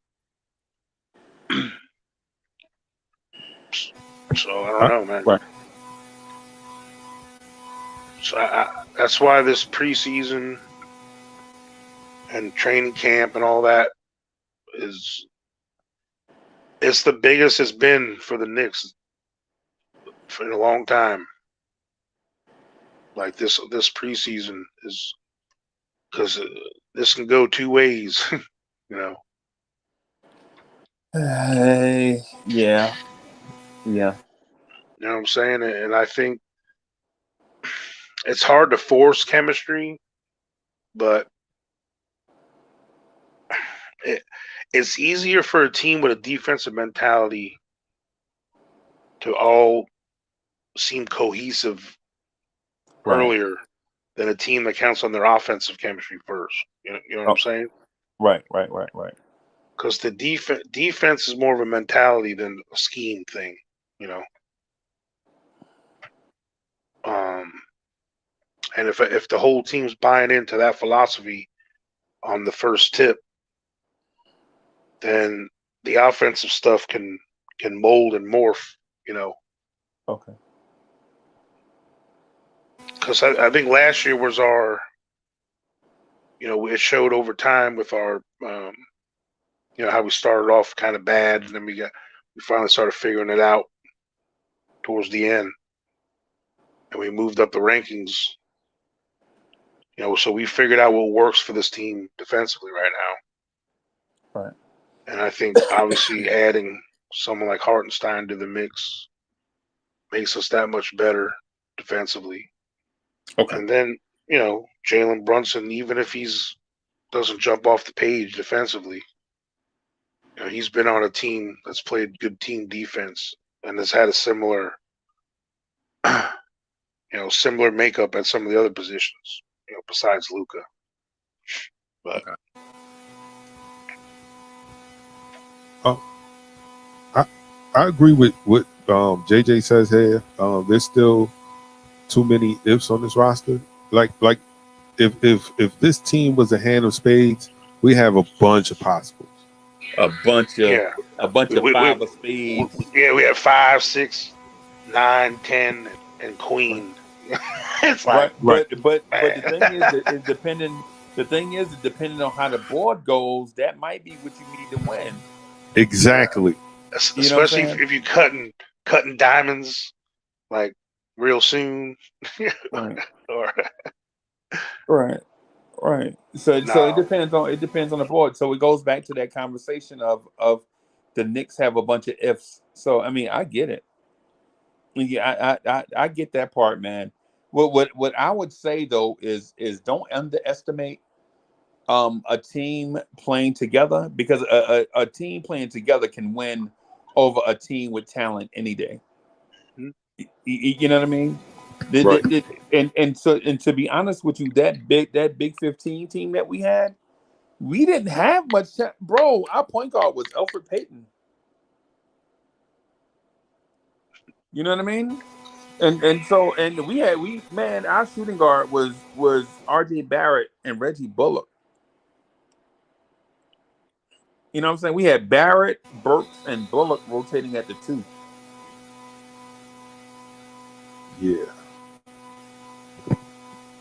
So I don't know, man. Right. So that's why this preseason and training camp and all that it's the biggest it's been for the Knicks for a long time. Like this preseason is because this can go two ways, Yeah. You know what I'm saying? And I think it's hard to force chemistry, but it's easier for a team with a defensive mentality to all seem cohesive earlier than a team that counts on their offensive chemistry first. You know what I'm saying? Right. Because the defense is more of a mentality than a scheme thing, And if the whole team's buying into that philosophy on the first tip, then the offensive stuff can mold and morph, Okay. Because I think last year was our, it showed over time with our, how we started off kind of bad, and then we finally started figuring it out towards the end, and we moved up the rankings. So we figured out what works for this team defensively right now. Right. And I think obviously adding someone like Hartenstein to the mix makes us that much better defensively. Okay. And then, Jalen Brunson, even if he's doesn't jump off the page defensively, he's been on a team that's played good team defense and has had a similar similar makeup at some of the other positions, besides Luka. But I agree with what JJ says here. There's still too many ifs on this roster. Like if this team was a hand of spades, we have a bunch of possibles. A bunch of five of spades. Yeah, we have 5, 6, 9, 10, and queen. It's like, but the thing is depending. The thing is, depending on how the board goes, that might be what you need to win. Exactly. Especially if you're cutting diamonds like real soon. Right. Right. So it depends on the board. So it goes back to that conversation of the Knicks have a bunch of ifs. So I mean, I get it. Yeah, I get that part, man. What I would say though is don't underestimate a team playing together, because a team playing together can win over a team with talent any day. You know what I mean? Right. And to be honest with you, that big 15 team that we had, we didn't have much bro. Our point guard was Elfrid Payton. You know what I mean? And our shooting guard was RJ Barrett and Reggie Bullock. You know what I'm saying? We had Barrett, Burks, and Bullock rotating at the 2. Yeah.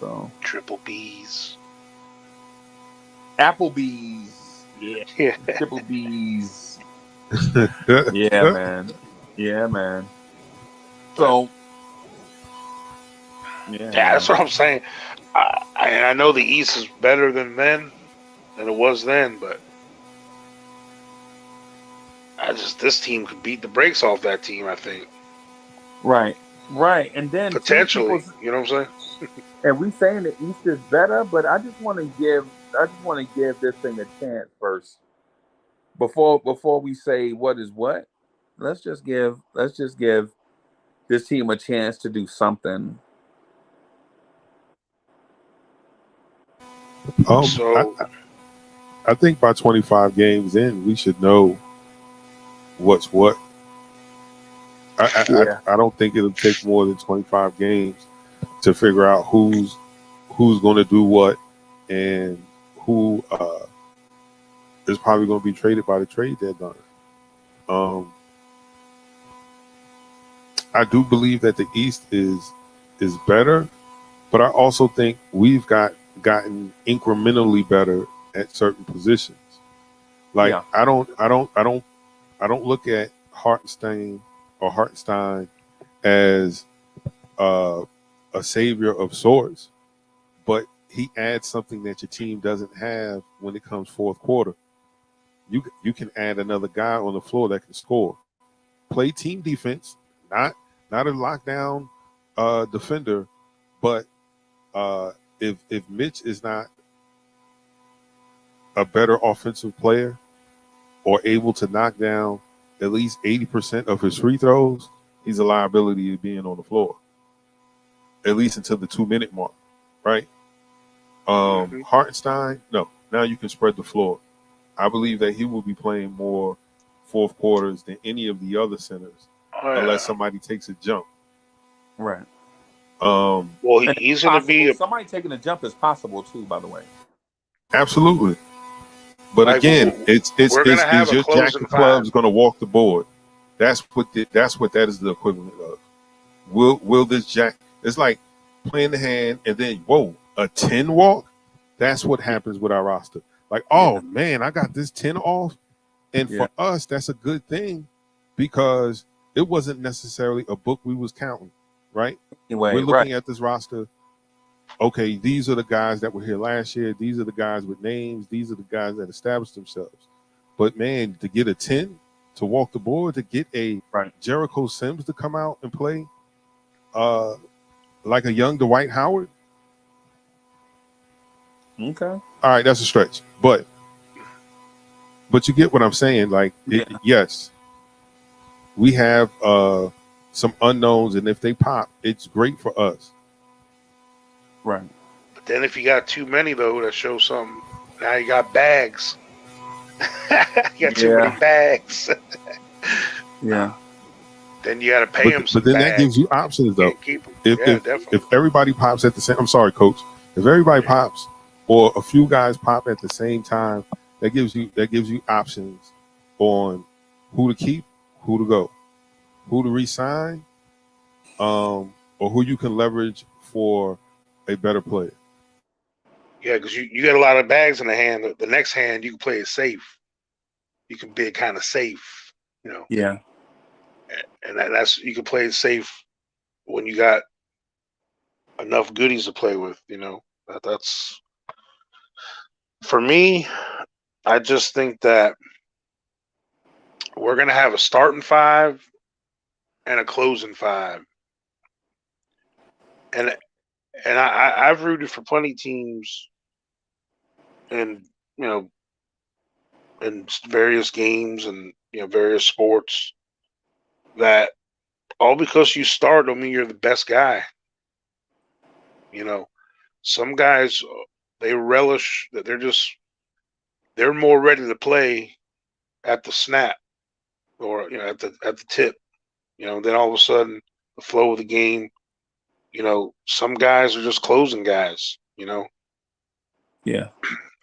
So triple B's. Applebee's. Yeah. Triple B's. Yeah, man. Yeah, man. So yeah, that's what I'm saying. I know the East is better than it was then, but this team could beat the brakes off that team, I think. Right. And then potentially, you know what I'm saying? And we saying the East is better, but I just want to give this thing a chance first. Before we say what is what, let's just give this team a chance to do something. I think by 25 games in, we should know what's what. I don't think it'll take more than 25 games to figure out who's going to do what and who is probably going to be traded by the trade deadline. I do believe that the East is better, but I also think we've gotten incrementally better at certain positions. Like I don't look at Hartenstein as a savior of sorts, but he adds something that your team doesn't have when it comes fourth quarter. You can add another guy on the floor that can score, play team defense, not a lockdown defender, but if Mitch is not a better offensive player or able to knock down at least 80% of his free throws, he's a liability to being on the floor, at least until the 2-minute mark, right? Hartenstein, no. Now you can spread the floor. I believe that he will be playing more fourth quarters than any of the other centers, unless somebody takes a jump. Right. Well, he's going to be somebody taking a jump is possible too, by the way. Absolutely. But like, again, it's your jack of clubs going to walk the board. That's what that is the equivalent of. Will this jack? It's like playing the hand and then a 10 walk. That's what happens with our roster. Like, man, I got this 10 off, and for us, that's a good thing because it wasn't necessarily a book we was counting, right? Anyway, we're looking at this roster. okay, these are the guys that were here last year. These are the guys with names. These are the guys that established themselves. But man, to get a 10, to walk the board, to get a Jericho Sims to come out and play like a young Dwight Howard. Okay. All right, that's a stretch. But you get what I'm saying. Like, yes, we have some unknowns, and if they pop, it's great for us. Right. But then if you got too many, though, that show something. Now you got bags. You got too many bags. Yeah. Then you got to pay them some But then bags. that gives you options, though. Definitely. If everybody pops at the same, I'm sorry, coach. If everybody pops, or a few guys pop at the same time, that gives you options on who to keep, who to go, who to re-sign, or who you can leverage for a better player. Yeah, because you got a lot of bags in the hand. The next hand, you can play it safe. You can bid kind of safe, you know. Yeah. And that's you can play it safe when you got enough goodies to play with, you know. That's for me. I just think that we're gonna have a starting 5 and a closing 5, and I've rooted for plenty of teams, and you know, in various games and various sports, that all because you start don't mean you're the best guy. You know, some guys they relish that they're more ready to play at the snap or at the tip. Then all of a sudden the flow of the game. Some guys are just closing guys. Yeah.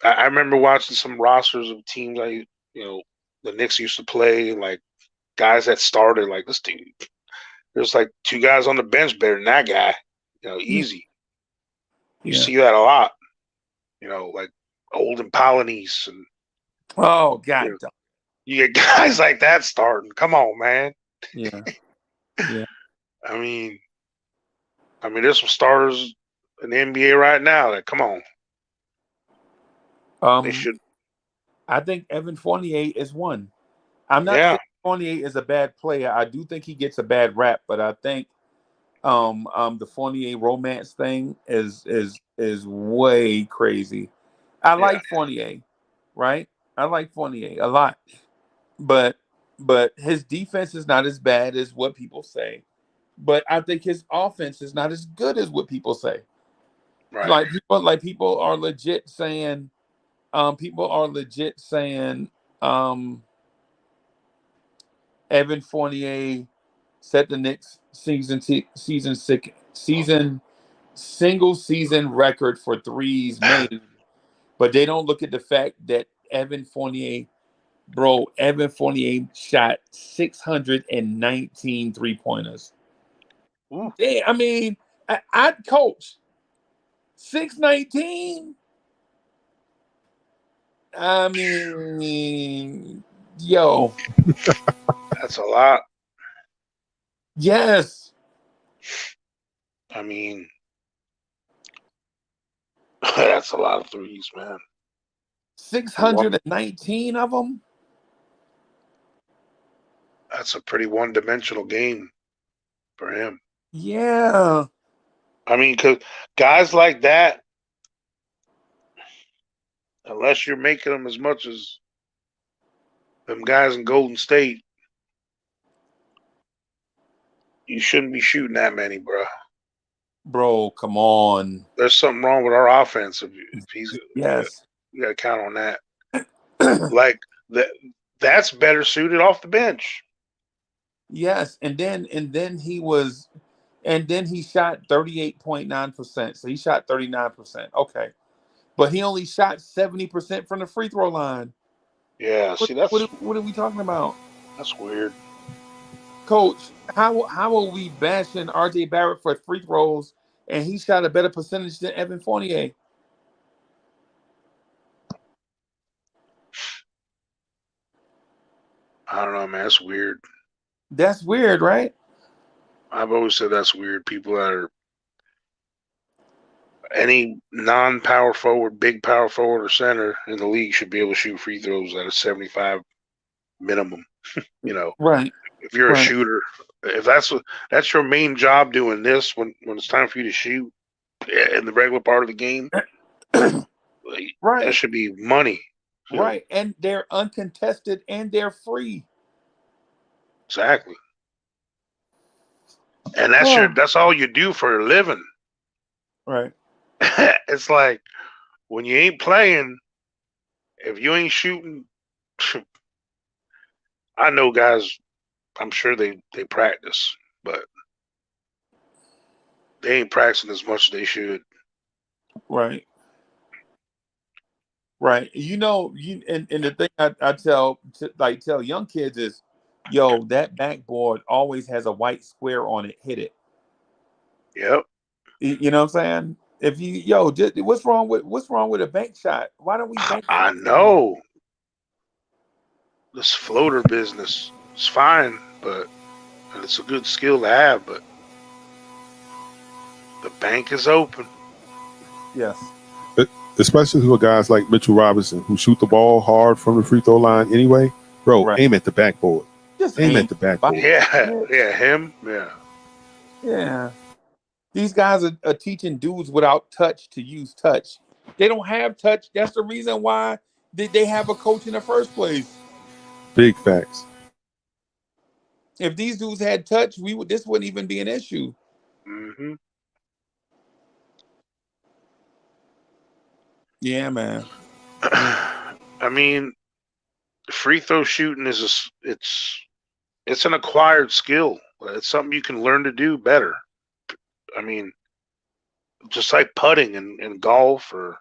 I remember watching some rosters of teams the Knicks used to play, and like guys that started like this dude. There's like 2 guys on the bench better than that guy. Easy. You see that a lot. Like Olden Polonies and God. You get guys like that starting. Come on, man. Yeah. Yeah. I mean, there's some starters in the NBA right now that come on. They should. I think Evan Fournier is one. I'm not saying Fournier is a bad player. I do think he gets a bad rap, but I think the Fournier romance thing is way crazy. I like Fournier, right? I like Fournier a lot. But his defense is not as bad as what people say. But I think his offense is not as good as what people say. Right. People are legit saying Evan Fournier set the Knicks single season record for threes made, but they don't look at the fact that Evan Fournier shot 619 3-pointers. Damn, I mean, I coach 619. I mean, yo, that's a lot. Yes. I mean, that's a lot of threes, man. 619 of them? That's a pretty one-dimensional game for him. Yeah. I mean, because guys like that, unless you're making them as much as them guys in Golden State, you shouldn't be shooting that many, bro. Bro, come on. There's something wrong with our offense. If he's you got to count on that. Like that's better suited off the bench. Yes, and then he shot 38.9%. So he shot 39%. Okay. But he only shot 70% from the free throw line. Yeah, see that's what are we talking about? That's weird. Coach, how are we bashing RJ Barrett for free throws and he shot a better percentage than Evan Fournier? I don't know, man. That's weird. That's weird, right? I've always said that's weird. People that are any non-power forward, big power forward or center in the league should be able to shoot free throws at a 75 minimum. Right. If you're a shooter, if that's your main job doing this when it's time for you to shoot in the regular part of the game, right, that should be money. Right. And they're uncontested and they're free. Exactly. And that's all you do for a living. Right. It's like when you ain't playing, if you ain't shooting, I know guys, I'm sure they practice, but they ain't practicing as much as they should. Right. Right. And the thing I tell young kids is, yo, that backboard always has a white square on it. Hit it. Yep. You know what I'm saying? If what's wrong with a bank shot? Why don't we bank? I know. This floater business is fine, but and it's a good skill to have, but the bank is open. Yes. Especially for guys like Mitchell Robinson who shoot the ball hard from the free throw line anyway. Bro, aim at the backboard. Just aim at the backboard. Yeah, him. Yeah. Yeah. These guys are teaching dudes without touch to use touch. They don't have touch. That's the reason why they have a coach in the first place. Big facts. If these dudes had touch, this wouldn't even be an issue. Mm-hmm. Yeah, man. I mean, free throw shooting it's an acquired skill. It's something you can learn to do better. I mean, just like putting in golf or,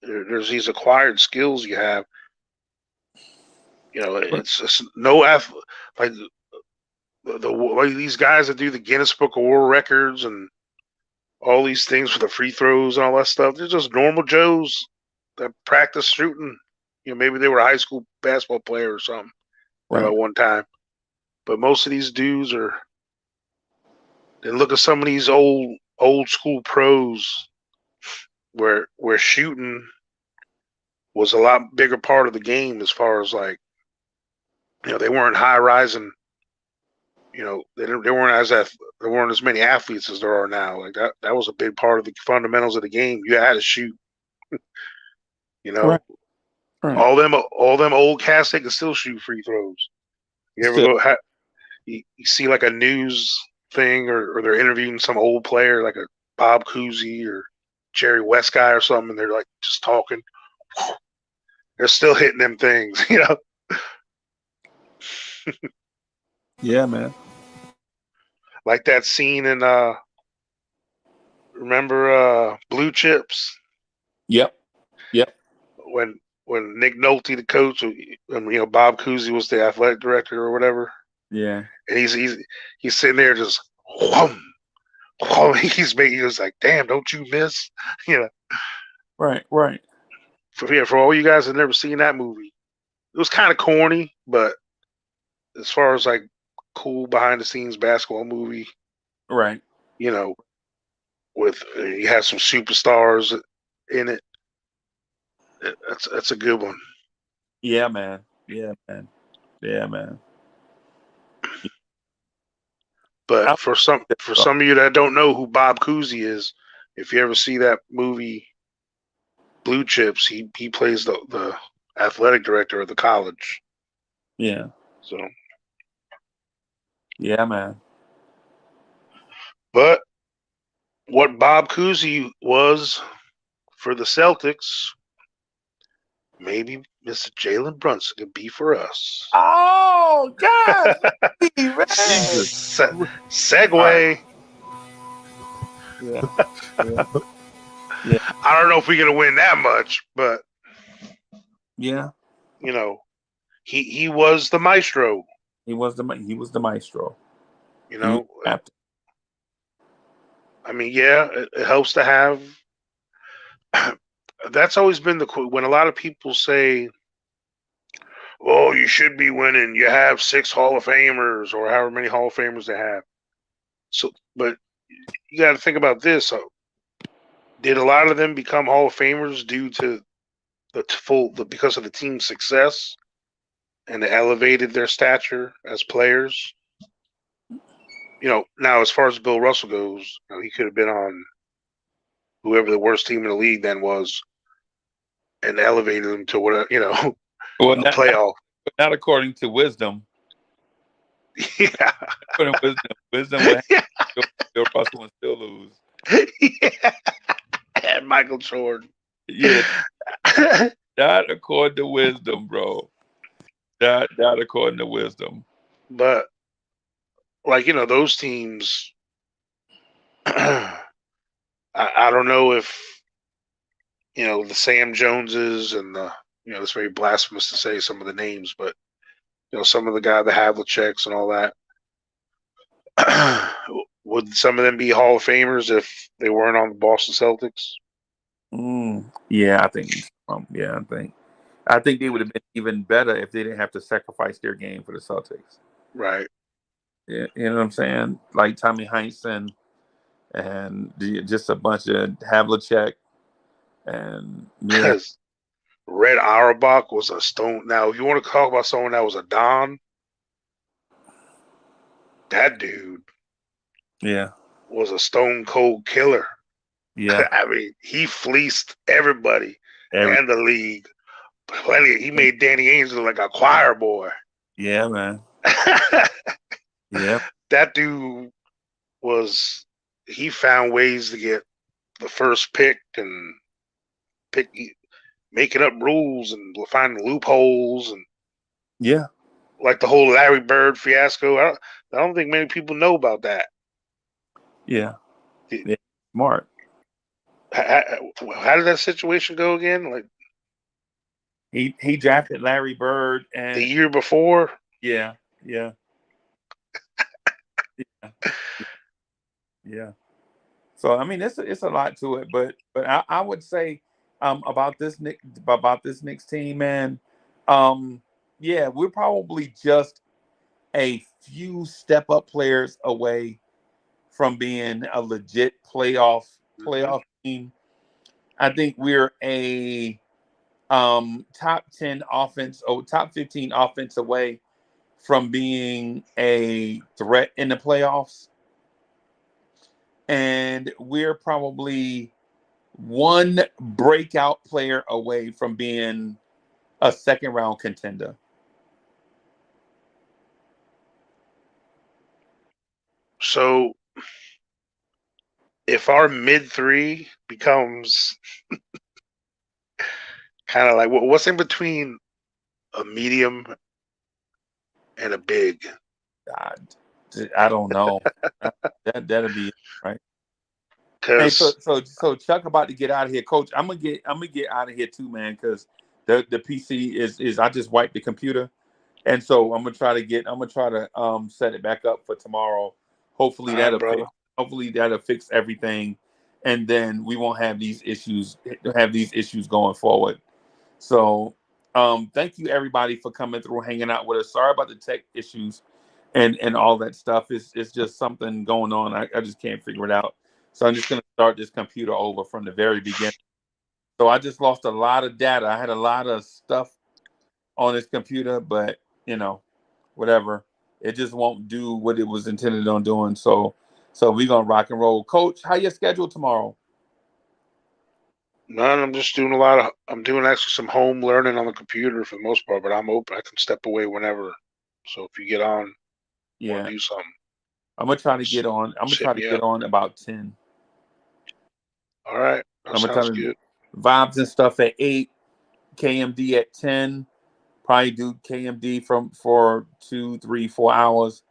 there's these acquired skills you have. It's just no athlete like the these guys that do the Guinness Book of World Records and all these things for the free throws and all that stuff. They're just normal Joes that practice shooting. Maybe they were a high school basketball player or something at one time. But most of these dudes are. Then look at some of these old school pros where shooting was a lot bigger part of the game as far as like, they weren't high rising. There weren't as many athletes as there are now. Like that was a big part of the fundamentals of the game. You had to shoot. Right. All them old cats, they can still shoot free throws. You ever you see like a news thing or they're interviewing some old player like a Bob Cousy or Jerry West guy or something, and they're like just talking. They're still hitting them things, Yeah, man. Like that scene in remember Blue Chips? Yep. When Nick Nolte, the coach, and Bob Cousy was the athletic director or whatever. Yeah. And he's sitting there just whom. He was like, damn, don't you miss? Right. For all you guys that never seen that movie, it was kind of corny, but as far as like cool behind the scenes basketball movie, right? With you have some superstars in it. That's a good one. Yeah, man. But for some of you that don't know who Bob Cousy is, if you ever see that movie Blue Chips, he plays the athletic director of the college. Yeah. So. Yeah, man. But what Bob Cousy was for the Celtics, maybe Mr. Jalen Brunson could be for us. Oh, God. Segue. Yeah. I don't know if we're going to win that much, but yeah. He was the maestro. He was the maestro. I mean, yeah, it helps to have. That's always been when a lot of people say, "Oh, you should be winning. You have 6 Hall of Famers or however many Hall of Famers they have." So, but you got to think about this. So, did a lot of them become Hall of Famers due to because of the team's success and it elevated their stature as players? Now as far as Bill Russell goes, he could have been on whoever the worst team in the league then was, and elevated them to what well, a playoff. Not according to wisdom. Yeah. According to wisdom would Bill Russell would still lose. Yeah. And Michael Jordan. Yeah. Not according to wisdom, bro. Not according to wisdom. But those teams, I don't know if the Sam Joneses and the it's very blasphemous to say some of the names, but some of the guys, the Havliceks and all that. Would some of them be Hall of Famers if they weren't on the Boston Celtics? Yeah, I think. I think they would have been even better if they didn't have to sacrifice their game for the Celtics. Right. Yeah, you know what I'm saying? Like Tommy Heinsohn and just a bunch of Havlicek and because Red Auerbach was a stone. Now, if you want to talk about someone that was a Don, that dude, was a stone cold killer. Yeah, I mean, he fleeced everybody and the league. He made Danny Ainge look like a choir boy. Yeah, man. Yeah, that dude he found ways to get the first pick and making up rules and finding loopholes and like the whole Larry Bird fiasco. I don't think many people know about that. Yeah, smart. How did that situation go again? Like he drafted Larry Bird and the year before. Yeah. So I mean, it's a lot to it, but I would say about this Knicks team, man. We're probably just a few step up players away from being a legit playoff team. I think we're a top 10 offense or top 15 offense away from being a threat in the playoffs. And we're probably one breakout player away from being a second round contender. So if our mid three becomes kind of like what's in between a medium and a big? I don't know. That'll be right. Hey, so Chuck about to get out of here, Coach. I'm gonna get out of here too, man, because the PC is I just wiped the computer, and so I'm gonna try to set it back up for tomorrow. Hopefully that'll fix everything, and then we won't have these issues going forward. So thank you everybody for coming through, hanging out with us. Sorry about the tech issues and all that stuff. It's just something going on. I just can't figure it out. So I'm just going to start this computer over from the very beginning. So I just lost a lot of data. I had a lot of stuff on this computer, but whatever. It just won't do what it was intended on doing. So we're going to rock and roll. Coach, how your schedule tomorrow? None. I'm just doing I'm doing actually some home learning on the computer for the most part, but I'm open. I can step away whenever. So if you get on, want to do something. I'm going to try to get on. I'm going to try to get on about 10. All right. I'm going to try to vibes and stuff at 8, KMD at 10. Probably do KMD for 2, 3, 4 hours,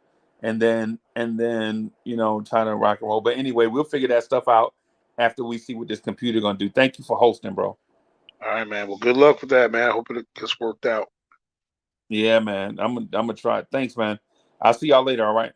and then try to rock and roll. But anyway, we'll figure that stuff out after we see what this computer gonna do. Thank you for hosting, bro. All right, man. Well, good luck with that, man. I hope it gets worked out. Yeah, man. I'm gonna try it. Thanks, man. I'll see y'all later. All right.